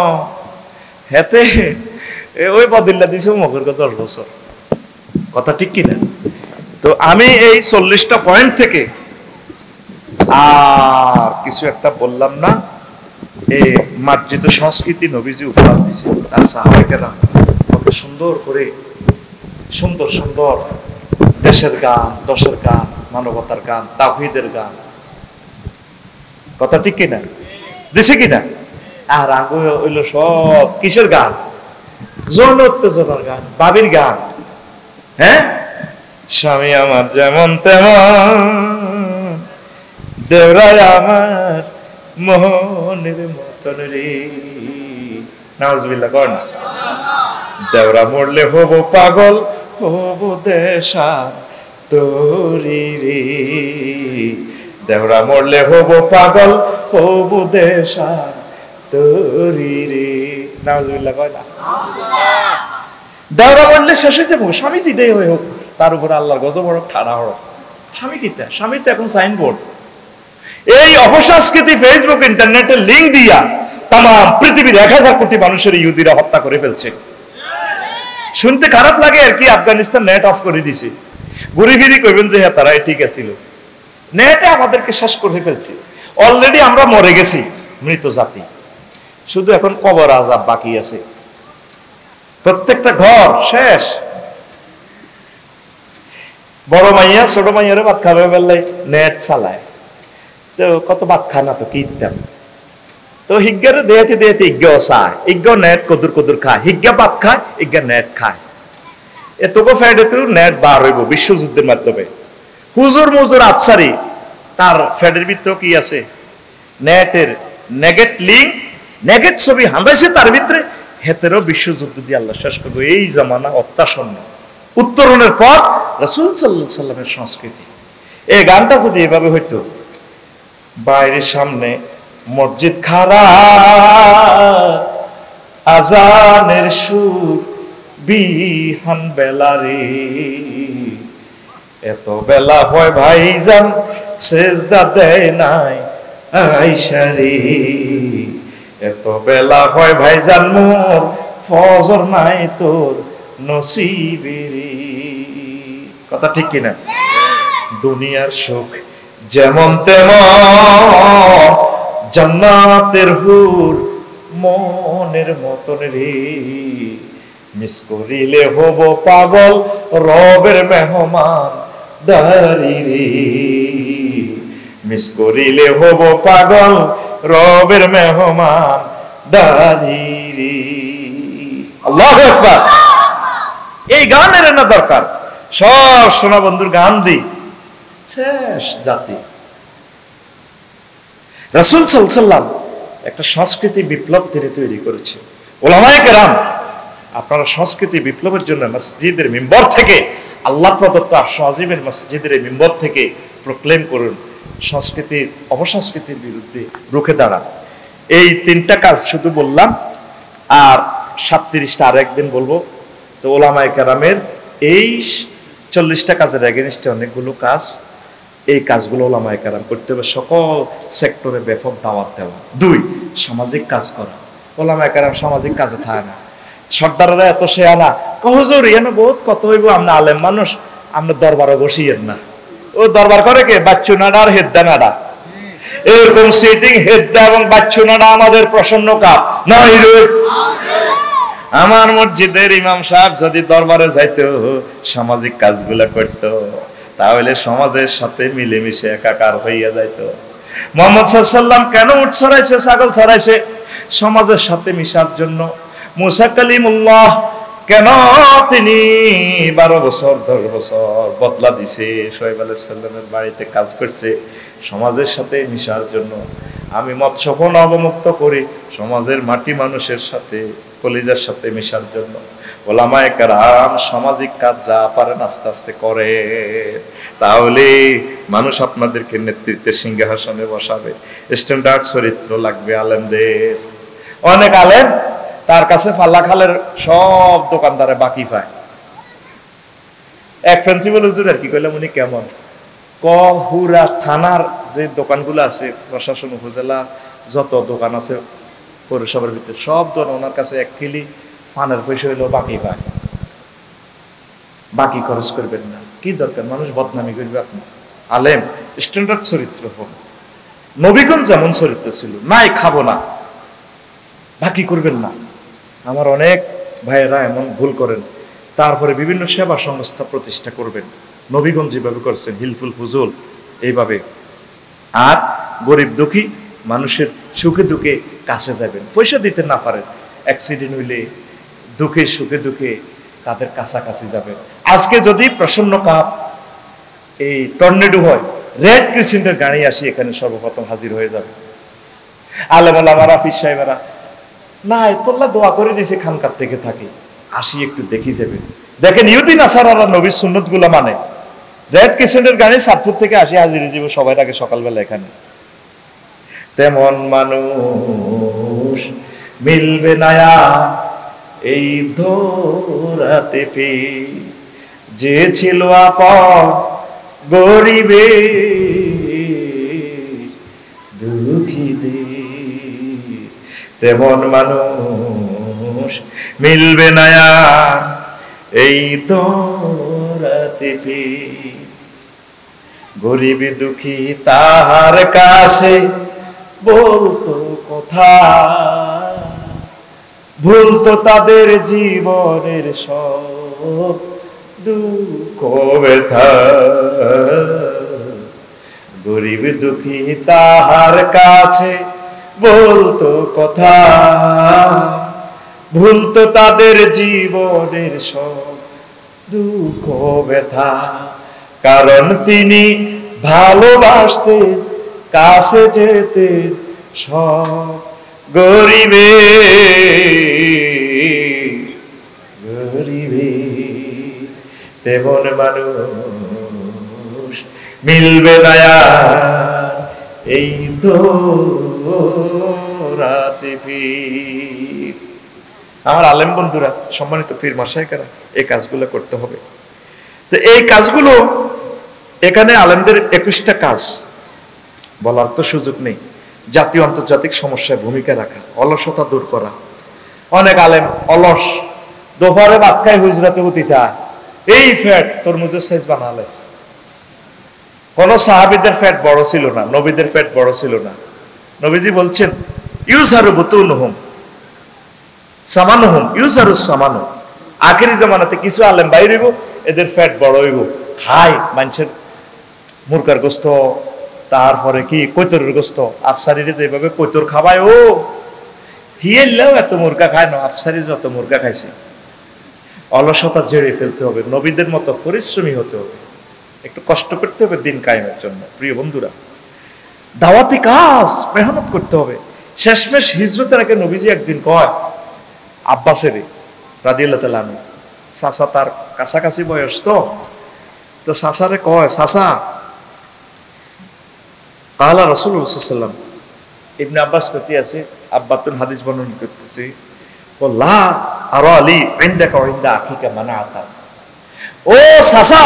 হেতে ওই বদিল্লা দিছে মকর 10 বছর, কথা ঠিক কিনা? তো আমি এই 40টা পয়েন্ট থেকে আর কিছু একটা বললাম না। এই মার্জিত সংস্কৃতি নবীজি উপহার দিছে, তার সাহাবায়েরা কত সুন্দর করে সুন্দর সুন্দর দেশের গান, দশের গান, মানবতার গান, তাওহীদের গান, কথা ঠিক কিনা? দিছে কিনা? আর আগে হইলো সব কিসের গান? যৌন উত্তেজনার গান, বাবির গান। হ্যাঁ, স্বামী আমার যেমন তেমন, দেওরাই আমার মোহনের মতন রে, নাউজুবিল্লাহ কর না। দেওরা মরলে হব পাগল, হব দেশার তোরি রে, দেওরা মরলে হব পাগল, হব দেশার তোরি রে, নাউজুবিল্লাহ কয় না। দেওরা মরলে শেষ হয়ে যাবো, স্বামী চিদেই হয়ে হোক, তার উপর আল্লাহর গজব হোক, ঠাড়া হোক। স্বামী কিতা? স্বামীর তো এখন সাইনবোর্ড। এই অপসংস্কৃতি ফেসবুক ইন্টারনেটে লিঙ্ক দিয়া তাম পৃথিবীর 1000 কোটি মানুষের ইহুদিরা হত্যা করে ফেলছে। শুনতে খারাপ লাগে আর কি, আফগানিস্তান নেট অফ করে দিছে, ঘুরি ফিরি কইবেন যে হ্যাঁ তারাই ঠিক আছিল, নেটে আমাদেরকে শেষ করে ফেলছে। অলরেডি আমরা মরে গেছি, মৃত জাতি, শুধু এখন কবর আযাব বাকি আছে, প্রত্যেকটা ঘর শেষ। বড় মাইয়া ছোট মাইয়ারে ভাত খাবে বললে নেট চালায়, তো কত ভাত খায় না তো কি দিতাম, তো হিজ্ঞারে দেয়াতে দেয়াতে ইজ্ঞাও চায়, ইজ্ঞাও নেট কদুর কদুর খায়, হিজ্ঞা ভাত খায়, ইজ্ঞা নেট খায়, এতগো ফ্যাডে তো নেট বার হইব বিশ্বযুদ্ধের মাধ্যমে। হুজুর মুজুর আফসারি তার ফ্যাডের ভিতরে কি আছে? নেটের নেগেট লিঙ্ক, নেগেট ছবি হাঁদাইছে তার ভিতরে, হেতেরও বিশ্বযুদ্ধ দিয়ে আল্লাহ শেষ করবো। এই জামানা অত্যাসন্ন। উত্তরণের পর রাসূল সাল্লাল্লাহু আলাইহি সাল্লামের সংস্কৃতি। এই গানটা যদি এভাবে হইতো, বাইরের সামনে মসজিদ খাড়া, আজানের সুর বিহান বেলা রে, এত বেলা হয় ভাইজান সেজদা দেয় নাই আয়েশা রে, এত বেলা হয় ভাইজান মোর ফজর নাই তোর নসিবে রে। কথা ঠিক কিনা? দুনিয়ার সুখ যেমন তেমন, জান্নাতের হুর মনের মতন রে, মিস করিলে হব পাগল রবের মেহমান দারি রে, মিস করিলে হব পাগল রবের মেহমান দারি রে। আল্লাহু আকবার। এই গানের না দরকার, সব সোনা বন্ধুর গান দি শেষ জাতি। রাসূল সাল্লাল্লাহু আলাইহি সাল্লাম একটা সংস্কৃতি বিপ্লব তিনি তৈরি করেছে। উলামায়ে কেরাম, আপনারা সংস্কৃতি বিপ্লবের জন্য মসজিদের মিম্বর থেকে, আল্লাহ প্রদত্ত আরশ আজিমের মসজিদের মিম্বর থেকে প্রক্লেম করুন, সংস্কৃতির অপসংস্কৃতির বিরুদ্ধে রুখে দাঁড়ান। এই তিনটা কাজ শুধু বললাম, আর 37টা আর একদিন বলবো। তো উলামায়ে কেরামের এই 40টা কাজের এগেইনস্টে অনেকগুলো কাজ, এই কাজগুলো উলামায়ে কেরাম করতে হবে। সকল সেক্টরে ব্যাপক দাওয়াত দেওয়া। 2, সামাজিক কাজ করা। উলামায়ে কেরাম সামাজিক কাজে থাকে না, সর্দাররা এত শেয়ানা, হুজুর এনে বহুত কত হইব, আমরা আলেম মানুষ, আমরা দরবারে বসিয়েন না। ও দরবার করে কে? বাচ্চু নাড়া আর হেদ্দা নাড়া, এরকম সিটিং হেদ্দা এবং বাচ্চু নাড়া আমাদের প্রসন্ন কাপ নাই রে। আমার মসজিদের ইমাম সাহেব যদি দরবারে যাইতো, সামাজিক কাজগুলা করতো, তাহলে সমাজের সাথে মিলেমিশে একাকার হইয়া যাইতো। মুহাম্মদ সাল্লাল্লাহু আলাইহি সাল্লাম কেন উট ছড়াইছে, ছাগল ছড়াইছে? সমাজের সাথে মিশার জন্য। মুসা কালিমুল্লাহ কেন তিনি 12 বছর 10 বছর বদলা দিছে, শুআয়ব আলাইহিস সালামের বাড়িতে কাজ করছে? সমাজের সাথে মিশার জন্য। আমি মৎস্যপণ অবমুক্ত করি সমাজের মাটি মানুষের সাথে, কলিজার সাথে মিশার জন্য। ওলামায়ে কেরাম সামাজিক কাজ যা পারেন আস্তে আস্তে করে, তাহলে মানুষ আপনাদেরকে নেতৃত্বের সিংহাসনে বসাবে। স্ট্যান্ডার্ড চরিত্র লাগবে আলেমদের। অনেক আলেম তার কাছে ফাল্লা খালের সব দোকানদারে বাকি পায়। এক প্রিন্সিপাল হুজুর আর কি কইলাম, উনি কেমন হুরা থানার যে দোকানগুলো আছে, প্রশাসন উপজেলা যত দোকান আছে পৌরসভার ভিতরে, সব দোকান ওনার কাছে 1 কিলি পানের পয়সা হইলেও বাকি পায়। বাকি খরচ করবেন না, কি দরকার? মানুষ বদনামি করবে। আপনি আলেম, স্ট্যান্ডার্ড চরিত্র হন। নবীগণ যেমন চরিত্র ছিল, নাই খাবো না, বাকি করবেন না। আমার অনেক ভাইয়েরা এমন ভুল করেন, তারপরে বিভিন্ন সেবা সংস্থা প্রতিষ্ঠা করবেন, নবীগণ যেভাবে করছেন, হিলফুল ফুজুল এইভাবে। আর গরিব দুঃখী মানুষের সুখে দুঃখে কাছে যাবেন। পয়সা দিতে না পারেন, অ্যাক্সিডেন্ট হইলে দুঃখে সুখে দুঃখে তাদের কাছাকাছি যাবেন। আজকে যদি প্রসন্ন কাপ এই টর্নেডো হয়, রেড ক্রিসেন্টের গাড়ি আসি এখানে সর্বপ্রথম হাজির হয়ে যাবে। আলেম ওলামারা, পীর সাহেবেরা না তোল্লা দোয়া করে দিয়েছে, খানকার থেকে থাকে, আসি একটু দেখি যাবে। দেখেন ইহুদি নাসারারা নবীর সুন্নত গুলা মানে, রেড ক্রিসেন্টের গাড়ি সাতপুর থেকে আসি হাজির হয়ে যাবে সবাই আগে সকালবেলা এখানে। তেমন মানুষ মিলবে না এই ধরাতে পে, যে ছিল আপন গরিবে দুঃখীদের। তেমন মানুষ মিলবে না এই ধরাতে পে, গরিব দুঃখী তাহার কাছে বলতো কথা, ভুলতো তাদের জীবনের সব দুঃখ ব্যথা। গরিব দুঃখী তাহার কাছে বলতো কথা, ভুলতো তাদের জীবনের সব দুঃখ ব্যথা। কারণ তিনি ভালোবাসতেন, কাছে যেতে সব গরিবে গরিবে। তেমন মানুষ মিলবে না আর এই দৌরাতে ফির। আমার আলেম বন্ধুরা, সম্মানিত পীর মাশায়েখরা, এই কাজগুলো করতে হবে। তো এই কাজগুলো এখানে আলেমদের 21টা কাজ বলার তো সুযোগ নেই। জাতীয় আন্তর্জাতিক সমস্যায় ভূমিকা রাখা, অলসতা দূর করা। অনেক আলেম অলস, দোপরে ভাত খায় হুজরাতে উতিতা, এই ফ্যাট তরমুজের সাইজ বানালেছে। কোন সাহাবীদের ফ্যাট বড় ছিল না, নবীদের ফ্যাট বড় ছিল না। নবীজি বলছেন ইউজারু বুতুনহুম সামানুহুম ইউজারু সামানু। আখেরি জামানাতে কিছু আলেম বাইর হইব, এদের ফ্যাট বড় হইব, খায় মানুষের মুরগার গোস্ত, তারপরে কি কৈতরের গোস্ত। আফসারিরে যেভাবে কৈতর খাওয়ায়, ও হিয়েলেও এত মুরগা খায় না, আফসারি যত মুরগা খাইছে। অলসতা ঝেড়ে ফেলতে হবে, নবীদের মতো পরিশ্রমী হতে হবে, একটু কষ্ট করতে হবে দিন কায়েমের জন্য। প্রিয় বন্ধুরা, দাওয়াতি কাজ মেহনত করতে হবে। শেষমেশ হিজরতের আগে নবীজি একদিন কয় আব্বাসের রাদিয়াল্লাহু তাআলা আনহু, চাচা তার কাছাকাছি বয়স, তো চাচারে কয়, চাচা কালা রাসূলুল্লাহ সাল্লাল্লাহু আলাইহি ওয়াসাল্লাম, ইবনে আব্বাস কইতে আছে, আব্বাতুল হাদিস বর্ণনা করতেছে, লা আরা আলী ইনদাকা ওয়া ইনদা আখিকা মানাআতা। ও চাচা,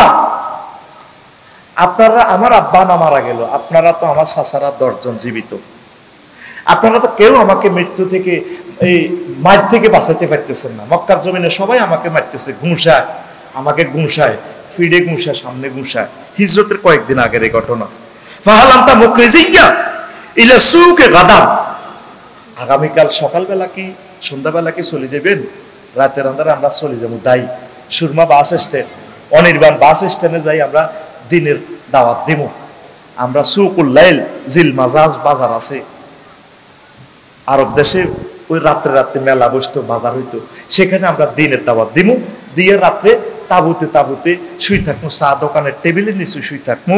আপনারা, আমার আব্বা না মারা গেল, আপনারা তো আমার চাচারা 10 জন জীবিত, আপনারা তো কেউ আমাকে মৃত্যু থেকে, এই মার থেকে বাঁচাতে পারতেছেন না। মক্কার জমিনে সবাই আমাকে মারতেছে, ঘুষায়, আমাকে ঘুষায়, ফিডে ঘুষায়, সামনে ঘুষায়। হিজরতের কয়েকদিন আগের এই ঘটনা। ফাহালামতা মুখরিজিয়া ইলা সুকে গাদাম, আগামীকাল সকালবেলা কি সন্ধ্যাবেলা কি চলে যাবেন? রাতের আন্ধারে আমরা চলে যাবো দাই সুরমা বাস স্ট্যান্ড, অনির্বাণ বাস স্ট্যান্ডে যাই, আমরা দিনের দাওয়াত দিব। আমরা সুকুল লাইল জিল মাজাজ বাজার আছে আরব দেশে, ওই রাত্রে রাত্রে মেলা বসতো, বাজার হইতো, সেখানে আমরা দিনের দাওয়াত দিব। দিয়ে রাত্রে তাবুতে তাবুতে শুই থাকবো, চা দোকানের টেবিলের নিচে শুই থাকবো।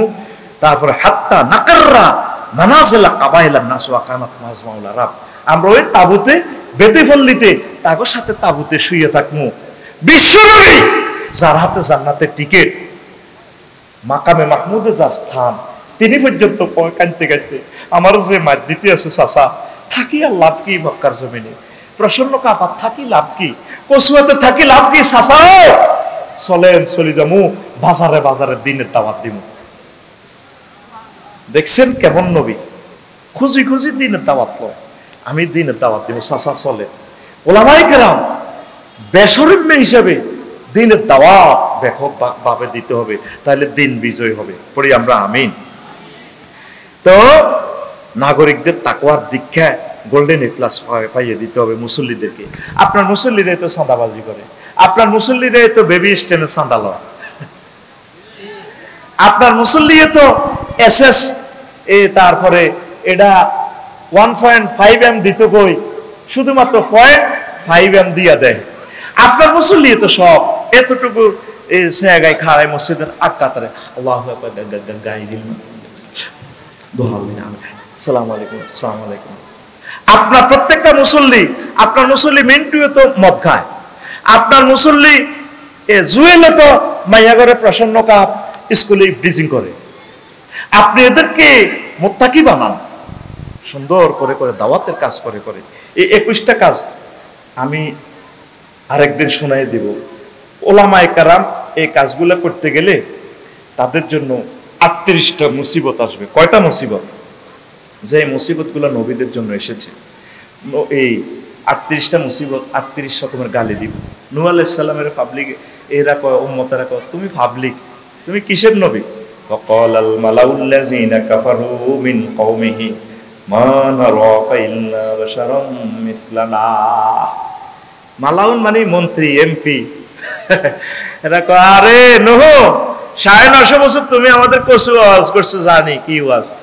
তারপরে হাত্তা নাকাররা মানাজিলা কাবাইলা নাস ওয়া কানাত মাজমাউল আরাব, আমরা ওই তাবুতে বেতেফল্লিতে তাগোর সাথে তাবুতে শুয়ে থাকবো। বিশ্বনবী যার হাতে জান্নাতের টিকিট, মাকামে মাহমুদে যার স্থান, তিনি পর্যন্ত কাঁদতে কাঁদতে আমার যে মার দিতে আছে, চাচা থাকি আর লাভ কি? মক্কার জমিনে প্রসন্ন কাপড় থাকি লাভ কি? কচুয়াতে থাকি লাভ কি? চাচা চলেন চলে যাবো বাজারে বাজারে দিনের দাওয়াত দিব। দেখছেন কেমন নবী, খুঁজি খুঁজি দিনের দাওয়াত লয়, আমি দিনের দাওয়াত দিব, চাচা চলে। ওলামায়ে কেরাম বেশরম্য হিসাবে দিনের দাওয়াত ব্যাপক ভাবে দিতে হবে, তাহলে দিন বিজয় হবে। পড়ি আমরা আমিন। তো নাগরিকদের তাকওয়ার দীক্ষা গোল্ডেন এ প্লাস পাইয়ে দিতে হবে মুসল্লিদেরকে। আপনার মুসল্লিরা তো চাঁদাবাজি করে, আপনার মুসল্লিরা তো বেবি স্ট্যান্ডে চাঁদা লয়, আপনার মুসল্লি তো এসএস এ, তারপরে এটা 1.5 এম দিত কই, শুধুমাত্র 0.5 এম দিয়া দেয়। আপনার মুসল্লি তো সব এতটুকু জায়গায় খাড়ায় মসজিদের আটকাতারে আল্লাহু আকবার গাই দিল, সালাম আলাইকুম সালাম আলাইকুম। আপনার প্রত্যেকটা মুসল্লি, আপনার মুসল্লি মিন্টুয়ে তো মদ খায়, আপনার মুসল্লি জুয়েলে তো মাইয়াগরে প্রসন্ন কাপ স্কুলে ব্রিজিং করে। আপনি এদেরকে মুত্তাকি বানান, সুন্দর করে করে দাওয়াতের কাজ করে করে। এই 21টা কাজ আমি আরেকদিন শোনাই দিব। ওলামায়ে কেরাম এই কাজগুলো করতে গেলে তাদের জন্য 38টা মুসিবত আসবে। কয়টা মুসিবত? যে মুসিবতগুলো নবীদের জন্য এসেছে, এই 38টা মুসিবত, 38 রকমের গালি দিব। নূহ আলাইহিস সালামের পাবলিক এরা কয়, উম্মতেরা কয় তুমি পাবলিক, তুমি কিসের নবী? ফাকালাল মালাউল্লাযিনা কাফারু মিন কওমিহি মা নারাকা ইল্লা বাশারাম মিসলানা। মালাউন মানে মন্ত্রী, এমপি। এরা কয়, আরে নূহ 950 বছর তুমি আমাদের কসু আওয়াজ করছো, জানি কি ওয়াজ।